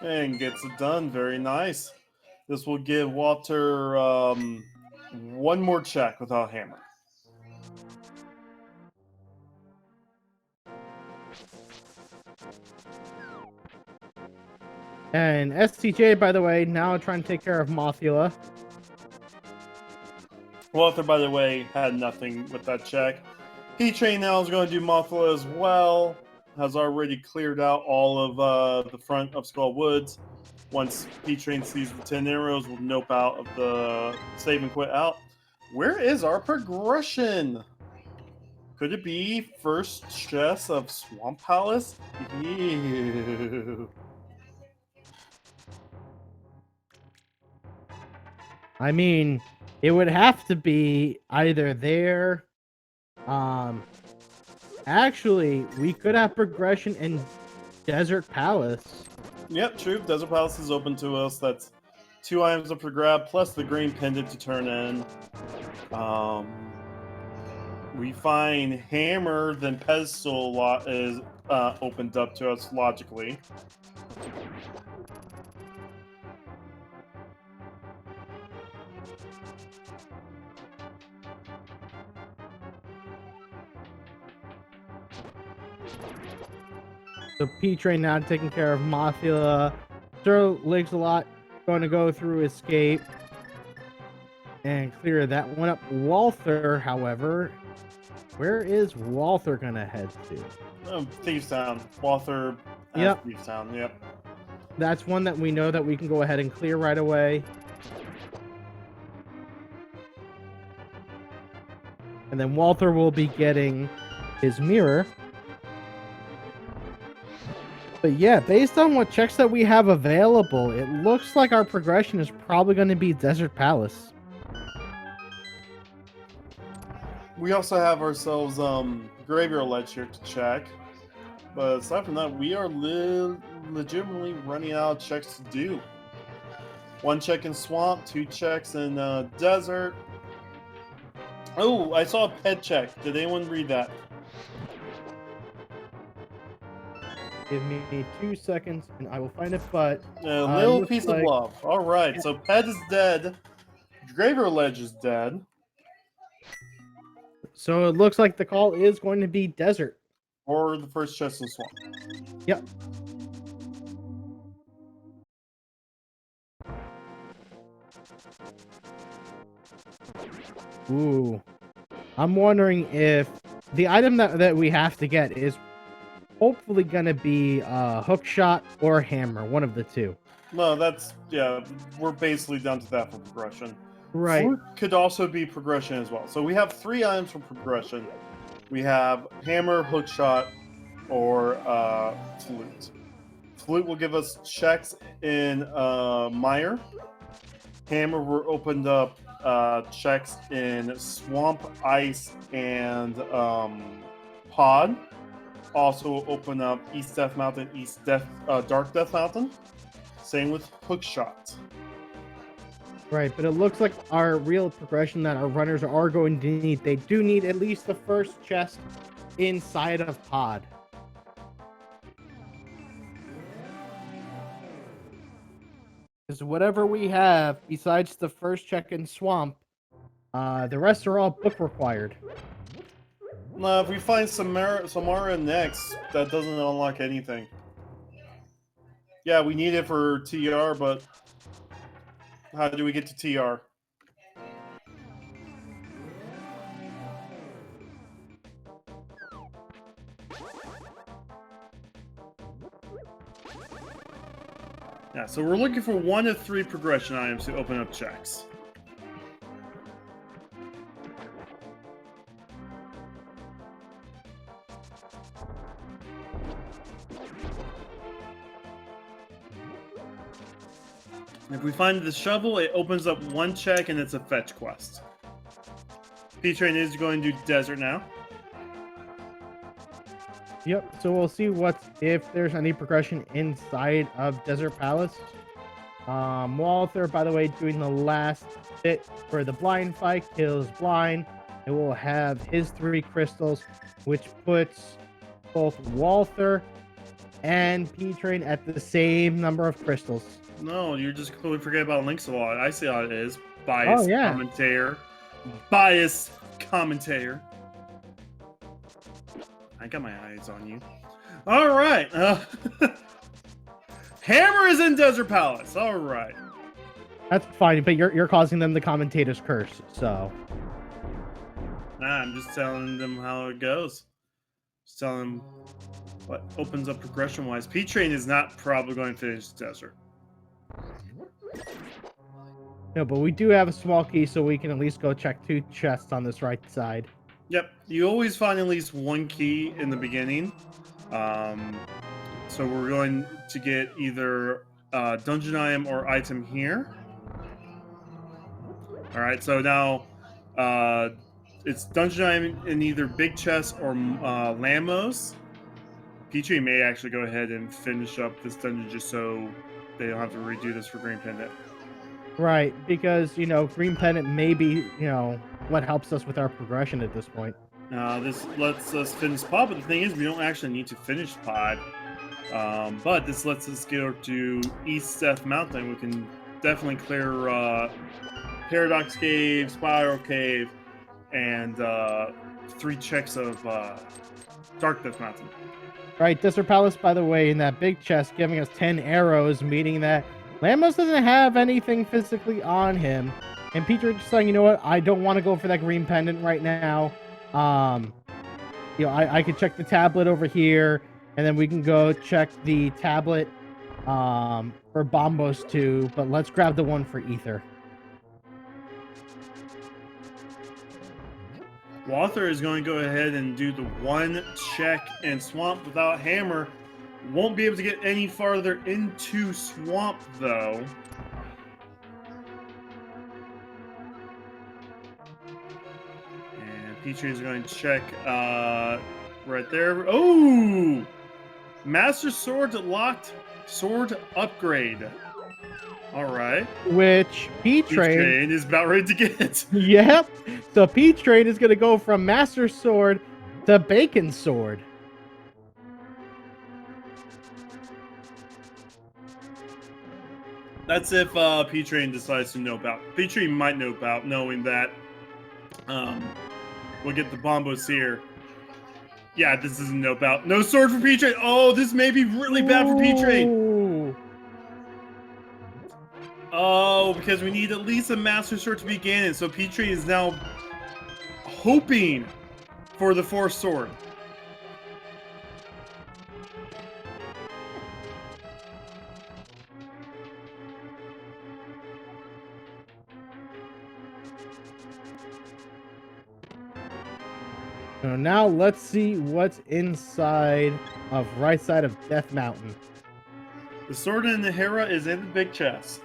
And gets it done. Very nice. This will give Walter 1 more check without hammer. And STJ, by the way, now trying to take care of Mothula. Walther, by the way, had nothing with that check. P-Train now is going to do Mothula as well. Has already cleared out all of the front of Skull Woods. Once P-Train sees the 10 arrows, we'll nope out of the save and quit out. Where is our progression? Could it be first chest of Swamp Palace? Ew. I mean, it would have to be either there. Actually, we could have progression in Desert Palace. Yep, true. Desert Palace is open to us. That's 2 items up for grab, plus the green pendant to turn in. We find Hammer, then Pedestal is opened up to us logically. So P-Train now taking care of Mothula. Sir Links-a-Lot going to go through Escape. and clear that one up. Walther, however, where is Walther gonna head to? Thieves Town. Walther. Yep. Thieves Town. Yep. That's one that we know that we can go ahead and clear right away. And then Walther will be getting his mirror. But yeah, based on what checks that we have available, it looks like our progression is probably going to be Desert Palace. We also have ourselves Graveyard Ledge here to check. But aside from that, we are legitimately running out of checks to do. 1 check in Swamp, 2 checks in Desert. Oh, I saw a pet check. Did anyone read that? Give me 2 seconds and I will find it, but... A little looks piece like- of love. Alright, so Pet is dead. Graveyard Ledge is dead. So it looks like the call is going to be Desert. Or the first chest in Swamp. Yep. Ooh. I'm wondering if the item that we have to get is hopefully going to be hook shot or hammer, one of the two. No, that's, yeah, we're basically down to that for progression. Right. Flute could also be progression as well. So we have 3 items for progression. We have hammer, hook shot, or flute. Flute will give us checks in mire. Hammer will open up checks in swamp, ice, and pod. Also open up East Death Mountain, Dark Death Mountain. Same with hook shot. Right, but it looks like our real progression that our runners are going to need, they do need at least the first chest inside of pod. Because whatever we have besides the first check in swamp, the rest are all book required. Now, if we find Samara next, that doesn't unlock anything. Yeah, we need it for TR, but how do we get to TR? Yeah, so we're looking for 1 of 3 progression items to open up checks. If we find the shovel, it opens up 1 check and it's a fetch quest. P-Train is going to Desert now. Yep, so we'll see if there's any progression inside of Desert Palace. Walther, by the way, doing the last bit for the blind fight, kills blind. It will have his 3 crystals, which puts both Walther and P-Train at the same number of crystals. No, you're just completely forgetting about Link's a lot. I see how it is. Bias commentator. Bias commentator. I got my eyes on you. All right. Hammer is in Desert Palace. All right. That's fine, but you're causing them the commentator's curse, so. Nah, I'm just telling them how it goes. Just telling them what opens up progression-wise. P-Train is not probably going to finish Desert. No, but we do have a small key, so we can at least go check 2 chests on this right side. Yep, you always find at least 1 key in the beginning. So we're going to get either dungeon item or item here. All right, so now it's dungeon item in either big chest or Lamos. P-Train may actually go ahead and finish up this dungeon just so they don't have to redo this for Green Pendant. Right, because, Green Pendant may be, what helps us with our progression at this point. This lets us finish pod, but the thing is, we don't actually need to finish pod. But this lets us go to East Death Mountain. We can definitely clear Paradox Cave, Spiral Cave, and 3 checks of Dark Death Mountain. Right, Desert Palace, by the way, in that big chest, giving us 10 arrows, meaning that Lamos doesn't have anything physically on him. And Peter just saying, you know what? I don't want to go for that green pendant right now. I could check the tablet over here, and then we can go check the tablet for Bombos too. But let's grab the one for Ether. Walther is going to go ahead and do the one check in Swamp without Hammer. Won't be able to get any farther into Swamp, though. And Petrie is going to check right there. Oh! Master Sword locked sword upgrade. All right. Which P-Train is about ready to get. Yep. So P-Train is going to go from Master Sword to Bacon Sword. That's if P-Train decides to nope out. P-Train might nope out, knowing that we'll get the Bombos here. Yeah, this is a nope out. No sword for P-Train. Oh, this may be really bad for P-Train. Oh, because we need at least a Master Sword to begin it. So P-Train is now hoping for the Force Sword. So now let's see what's inside of right side of Death Mountain. The sword in the Hera is in the big chest.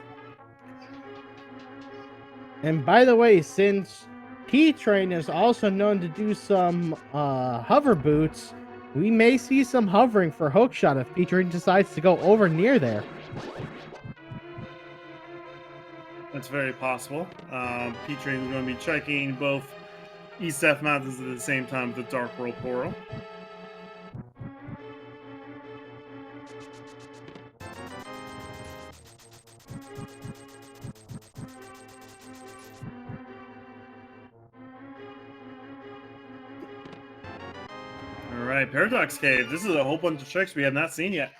And by the way, since P-Train is also known to do some hover boots, we may see some hovering for Hookshot if P-Train decides to go over near there. That's very possible. P-Train is going to be checking both East F Mountains at the same time with the Dark World Portal. Alright, Paradox Cave. This is a whole bunch of tricks we have not seen yet.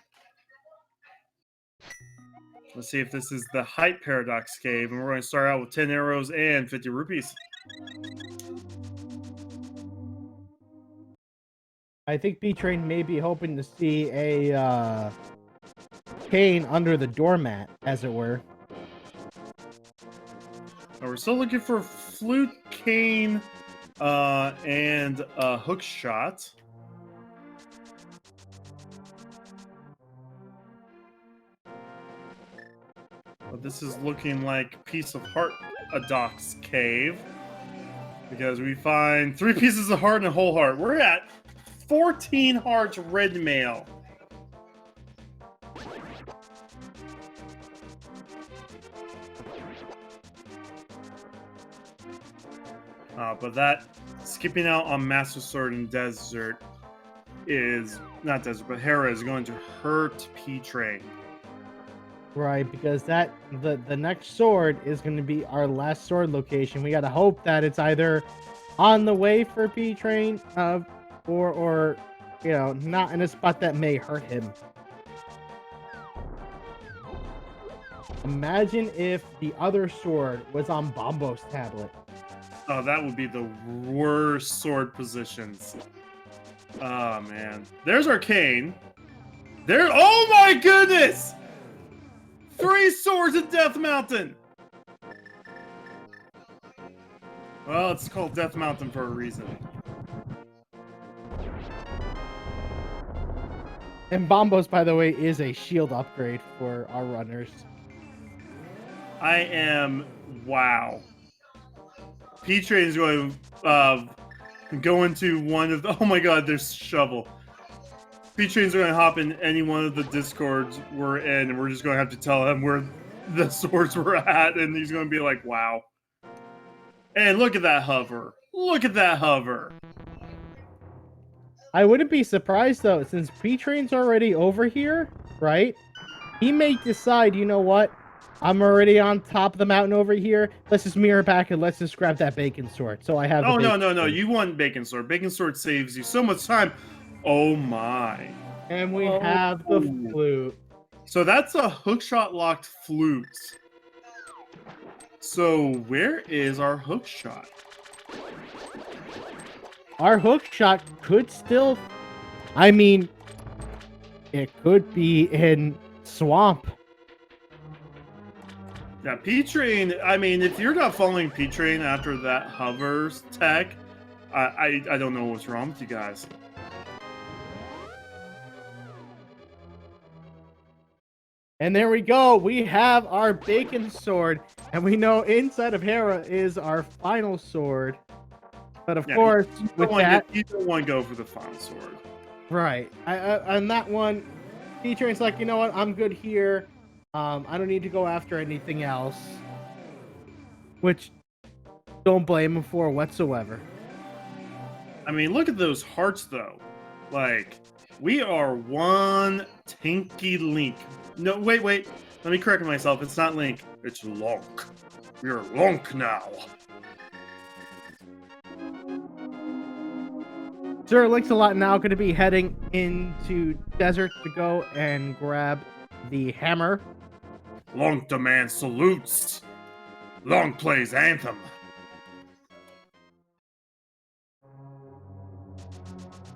Let's see if this is the Height Paradox Cave, and we're going to start out with 10 arrows and 50 rupees. I think B-Train may be hoping to see a cane under the doormat, as it were. We're still looking for Flute, Cane, and Hook Shot. But this is looking like Piece of Heart Adox Cave. Because we find 3 pieces of heart and a whole heart. We're at 14 hearts red mail. But that skipping out on Master Sword and Desert is not Desert, but Hera is going to hurt P-Train. Right, because the next sword is going to be our last sword location. We got to hope that it's either on the way for P-Train, or you know, not in a spot that may hurt him. Imagine if the other sword was on Bombo's tablet. Oh, that would be the worst sword positions. Oh man, there's Arcane. There. Oh my goodness! 3 swords at Death Mountain. Well, it's called Death Mountain for a reason. And Bombos, by the way, is a shield upgrade for our runners. I am wow. P-Train is going to go into one of the. Oh my God, there's Shovel. P-Train's going to hop in any one of the Discords we're in, and we're just going to have to tell him where the swords were at, and he's going to be like, wow. And look at that hover. Look at that hover. I wouldn't be surprised, though, since P-Train's already over here, right? He may decide, you know what? I'm already on top of the mountain over here. Let's just mirror back and let's just grab that Bacon Sword. So I have. Oh, no. You want Bacon Sword. Bacon Sword saves you so much time. Oh, my. And we have the flute. So that's a hookshot locked flute. So where is our hook shot? Our hook shot could still, I mean, it could be in swamp. Yeah, P-Train, I mean, if you're not following P-Train after that hovers tech, I don't know what's wrong with you guys. And there we go. We have our bacon sword, and we know inside of Hera is our final sword. But of course, with that, you don't want to go for the final sword. right? On that one, P-Train's like, you know what? I'm good here. I don't need to go after anything else. Which, don't blame him for whatsoever. I mean, look at those hearts, though. Like, we are one tanky Link. No, wait. Let me correct myself. It's not Link. It's Lonk. We're Lonk now. Sir Link's-a-Lot now going to be heading into desert to go and grab the hammer. Lonk demands salutes. Lonk plays anthem.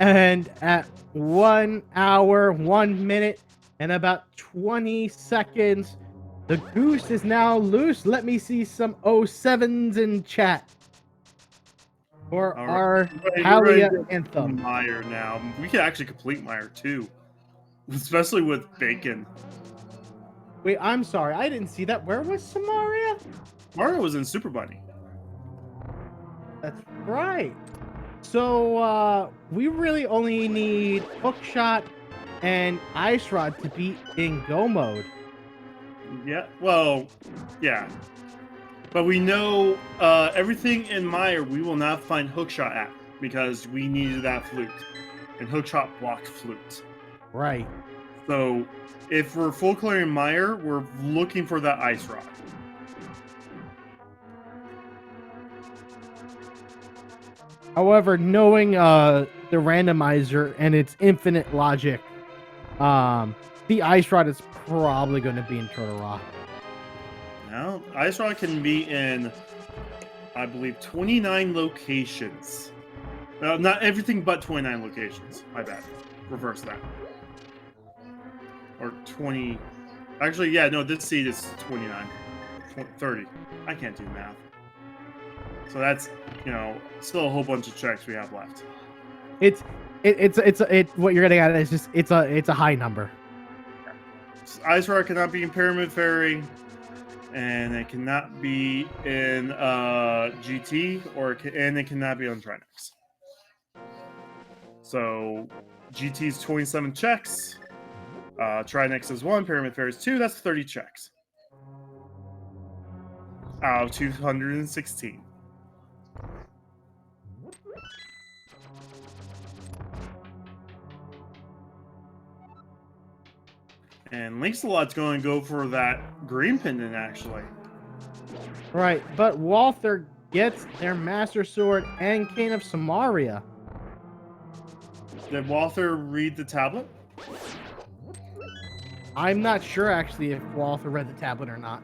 And at 1 hour, 1 minute, and about 20 seconds, the goose is now loose. Let me see some 07s in chat for our Halia anthem. Meyer now. We can actually complete Meyer too, especially with bacon. Wait, I'm sorry. I didn't see that. Where was Samaria? Mario was in Super Bunny. That's right. So, we really only need Hookshot and Ice Rod to be in Go mode. Yeah, well, yeah. But we know everything in Meyer we will not find Hookshot at because we needed that flute. And Hookshot blocked flute. Right. So if we're full clearing Meyer, we're looking for that Ice Rod. However, knowing the randomizer and its infinite logic, the Ice Rod is probably going to be in Turtle Rock. Now, Ice Rod can be in, I believe, 29 locations. Not everything but 29 locations. My bad. Reverse that. Or 20. Actually, yeah, no, this seed is 29. 30. I can't do math. So that's, still a whole bunch of checks we have left. It's what you're getting at is just it's a high number. Ice Rod cannot be in Pyramid Fairy, and it cannot be in GT, and it cannot be on Trinex. So GT is 27 checks. Trinex is 1, Pyramid Fairy is 2. That's 30 checks out of 216. And Link's-a-Lot's going to go for that green pendant, actually. Right, but Walther gets their Master Sword and Cane of Samaria. Did Walther read the tablet? I'm not sure, actually, if Walther read the tablet or not.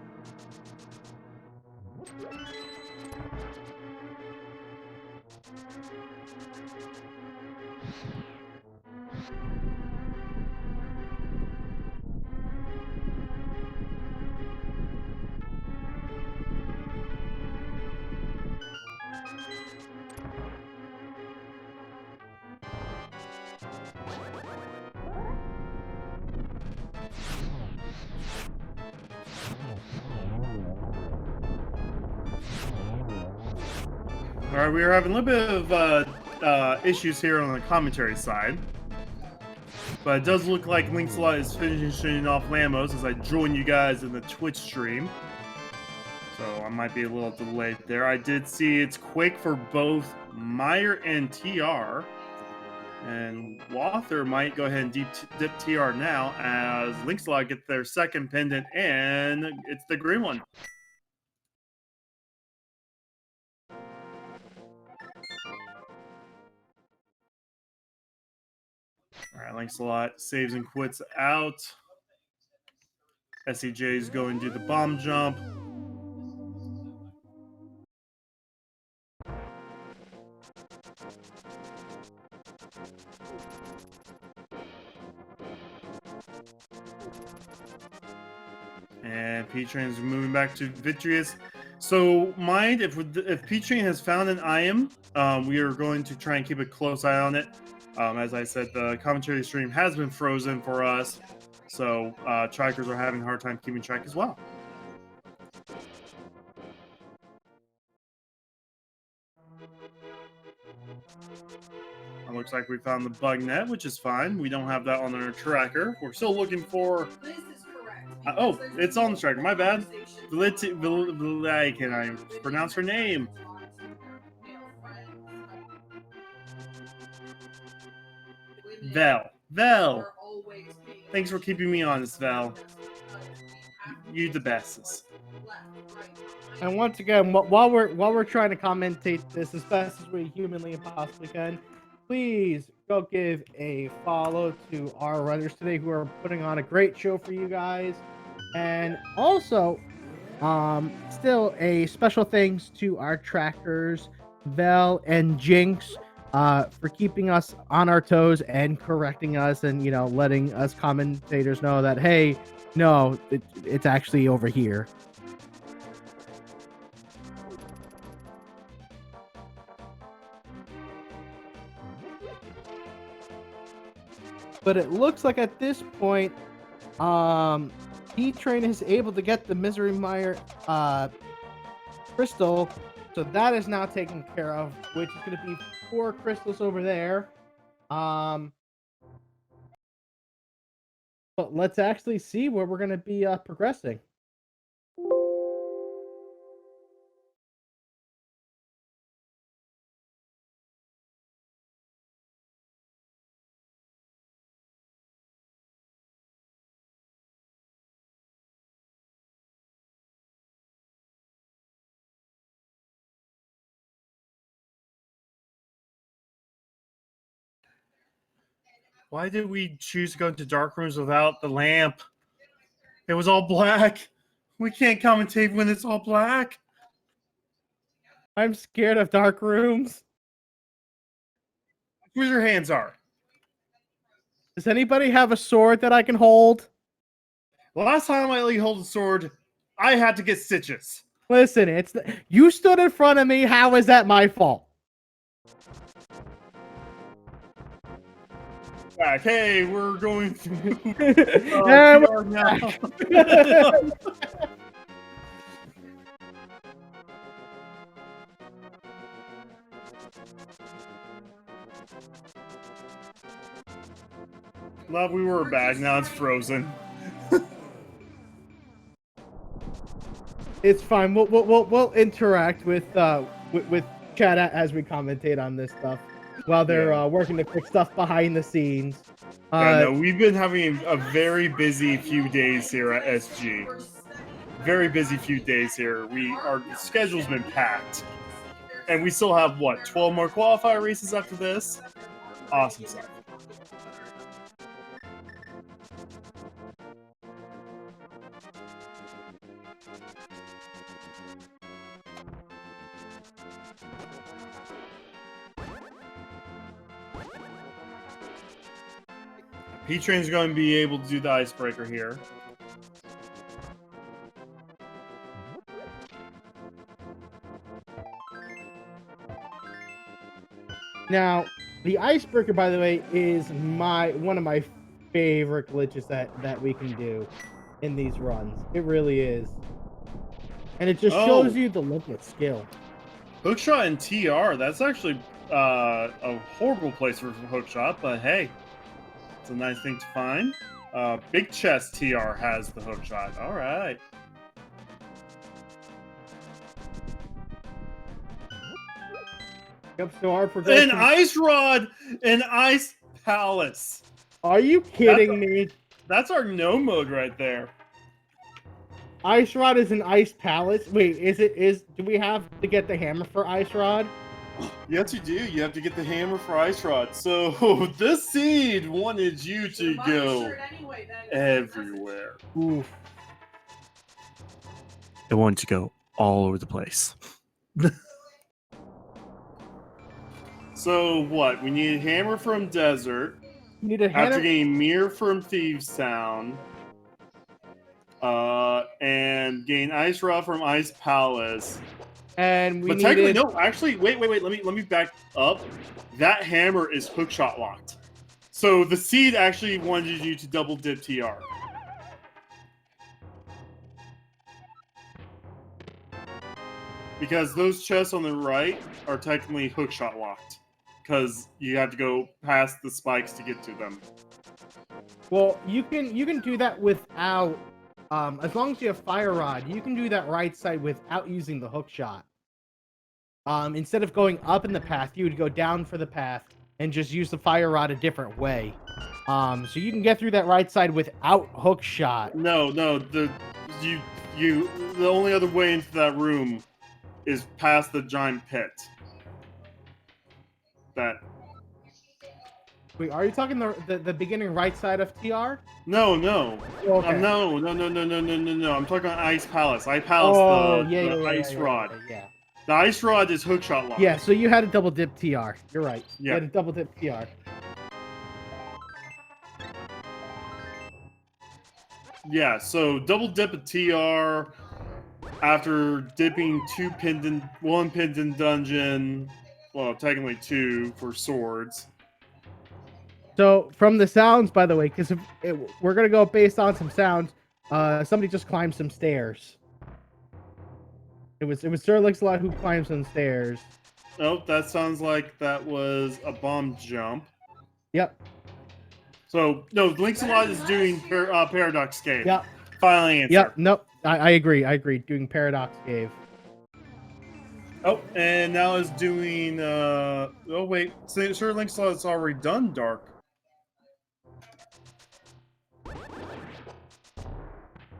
All right, we are having a little bit of issues here on the commentary side. But it does look like Link's-a-Lot is finishing off Lamos as I join you guys in the Twitch stream. So I might be a little delayed there. I did see it's quick for both Meyer and TR. And Walther might go ahead and dip TR now as Link's-a-Lot gets their second pendant, and it's the green one. All right, Link's-a-Lot saves and quits out. SEJ is going to do the bomb jump. And P-Train's moving back to Vitreous. So, mind if P-Train has found an item, we are going to try and keep a close eye on it. As I said, the commentary stream has been frozen for us, so trackers are having a hard time keeping track as well. It looks like we found the bug net, which is fine. We don't have that on our tracker. We're still looking for. This is correct. Oh, it's on the tracker. My bad. Can I pronounce her name? Val. Val. Thanks for keeping me honest, Val. You the bestest. And once again, while we're trying to commentate this as best as we humanly and possibly can, please go give a follow to our runners today who are putting on a great show for you guys. And also, still a special thanks to our trackers, Vel and Jinx, for keeping us on our toes and correcting us and, letting us commentators know that, hey, no, it's actually over here. But it looks like at this point, P-Train is able to get the Misery Mire crystal. So that is now taken care of, which is going to be 4 crystals over there. But let's actually see where we're going to be progressing. Why did we choose to go into dark rooms without the lamp? It was all black. We can't commentate when it's all black. I'm scared of dark rooms. Where your hands are. Does anybody have a sword that I can hold? Last time I let you hold a sword, I had to get stitches. Listen, you stood in front of me. How is that my fault? Back. Hey, we're going through And PR now. Love, we were back. Now it's frozen. It's fine. We'll interact with chat as we commentate on this stuff while they're working to fix stuff behind the scenes. No, we've been having a very busy few days here at SG. Very busy few days here. Our schedule's been packed, and we still have 12 more qualifier races after this. Awesome stuff. P-Train's going to be able to do the icebreaker here. Now, the icebreaker, by the way, is one of my favorite glitches that we can do in these runs. It really is. And it just shows you the level of skill. Hookshot and TR, that's actually a horrible place for hookshot, but hey, it's a nice thing to find. Big Chest TR has the hookshot. All right. Yep, so our progression... An Ice Rod and Ice Palace. Are you kidding me? That's our no mode right there. Ice Rod is an Ice Palace? Wait, do we have to get the hammer for Ice Rod? Yes, you do. You have to get the hammer for Ice Rod. So this seed wanted you to go everywhere. Oof. It wanted to go all over the place. So what? We need a hammer from Desert. We need a hammer. After getting mirror from Thieves Town. and gain Ice Rod from Ice Palace. And we But technically, no. Actually, wait. Let me back up. That hammer is hookshot locked. So the seed actually wanted you to double dip TR. Because those chests on the right are technically hookshot locked. Because you have to go past the spikes to get to them. Well, you can do that without, as long as you have Fire Rod, you can do that right side without using the hook shot. Instead of going up in the path, you would go down for the path and just use the Fire Rod a different way. So you can get through that right side without hook shot. No, the only other way into that room is past the giant pit. That. Wait, are you talking the beginning right side of TR? No. Okay. No. I'm talking about Ice Palace. Ice Palace, the Ice Rod. Yeah. The Ice Rod is hookshot locked. Yeah, so you had a double dip TR. You're right. Yeah. You had a double dip TR. Yeah, so double dip a TR after dipping one pendant dungeon. Well, technically 2 for swords. So from the sounds, by the way, because we're gonna go based on some sounds, somebody just climbed some stairs. It was Sir Lixalot who climbed some stairs. Oh, that sounds like that was a bomb jump. Yep. So no, Lixalot is doing Paradox Cave. Yep. Final answer. Yep. Nope. I agree. Doing Paradox Cave. Oh, and now is doing. Oh wait, Sir Lixalot's already done Dark.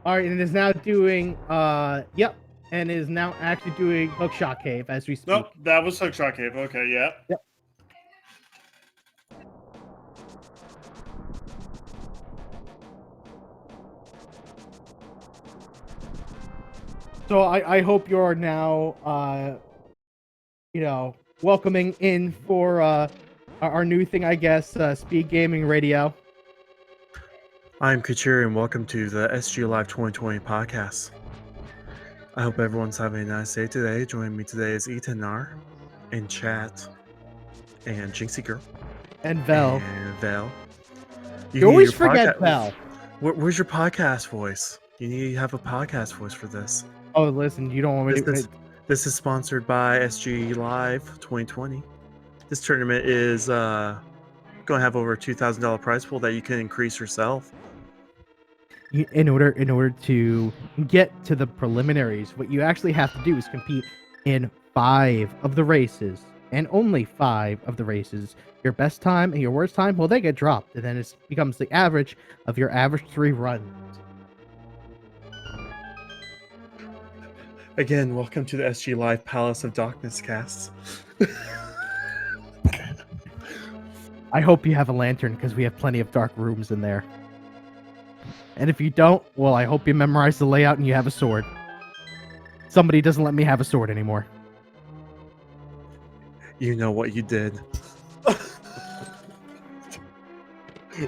All right, and is now doing. Yep. And is now actually doing Hookshot Cave as we speak. Nope, that was Hookshot Cave. Okay, yeah. Yep. So I hope you're now, welcoming in for our new thing, I guess, Speed Gaming Radio. I'm Kachiri, and welcome to the SG Live 2020 podcast. I hope everyone's having a nice day today. Joining me today is Etanar in chat, and Jinxie Girl. And Vel. And Vel. You always forget Vel. Where's your podcast voice? You need to have a podcast voice for this. Oh, listen, you don't want me to... This is sponsored by SG Live 2020. This tournament is going to have over a $2,000 prize pool that you can increase yourself. In order to get to the preliminaries, what you actually have to do is compete in 5 of the races, and only 5 of the races. Your best time and your worst time, well, they get dropped, and then it becomes the average of your average 3 runs. Again, welcome to the SG Live Palace of Darkness cast. I hope you have a lantern, because we have plenty of dark rooms in there. And if you don't, well, I hope you memorize the layout and you have a sword. Somebody doesn't let me have a sword anymore. You know what you did.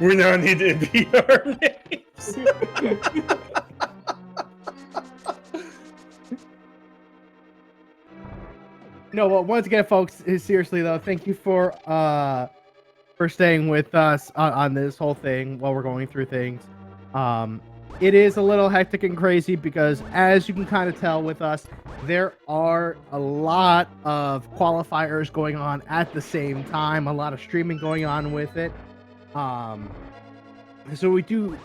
We now need to be our names. No, well, once again, folks, seriously though, thank you for staying with us on this whole thing while we're going through things. It is a little hectic and crazy because, as you can kind of tell with us, there are a lot of qualifiers going on at the same time, a lot of streaming going on with it. So we do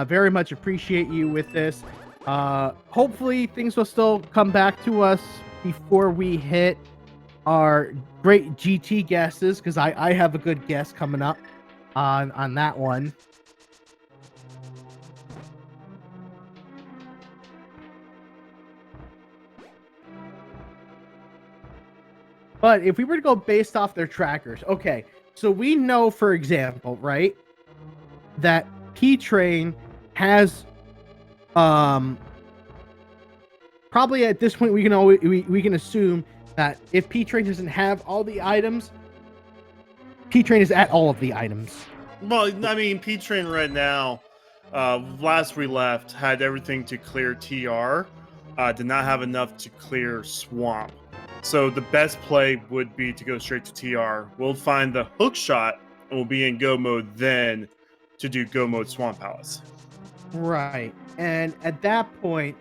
very much appreciate you with this. Hopefully things will still come back to us before we hit our great GT guesses, because I have a good guess coming up on that one. But if we were to go based off their trackers, okay, so we know, for example, right, that P-Train has, probably at this point we can assume that if P-Train doesn't have all the items, P-Train is at all of the items. Well, I mean, P-Train right now, last we left, had everything to clear TR, did not have enough to clear Swamp. So the best play would be to go straight to TR. We'll find the hook shot and we'll be in go mode then to do go mode Swamp Palace. Right. And at that point,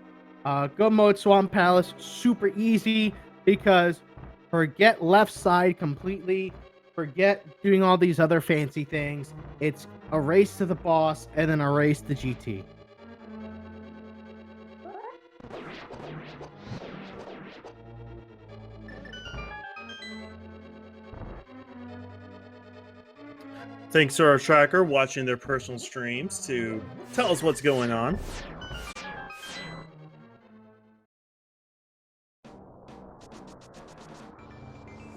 go mode Swamp Palace, super easy because forget left side completely. Forget doing all these other fancy things. It's a race to the boss and then a race to GT. Thanks to our tracker watching their personal streams to tell us what's going on.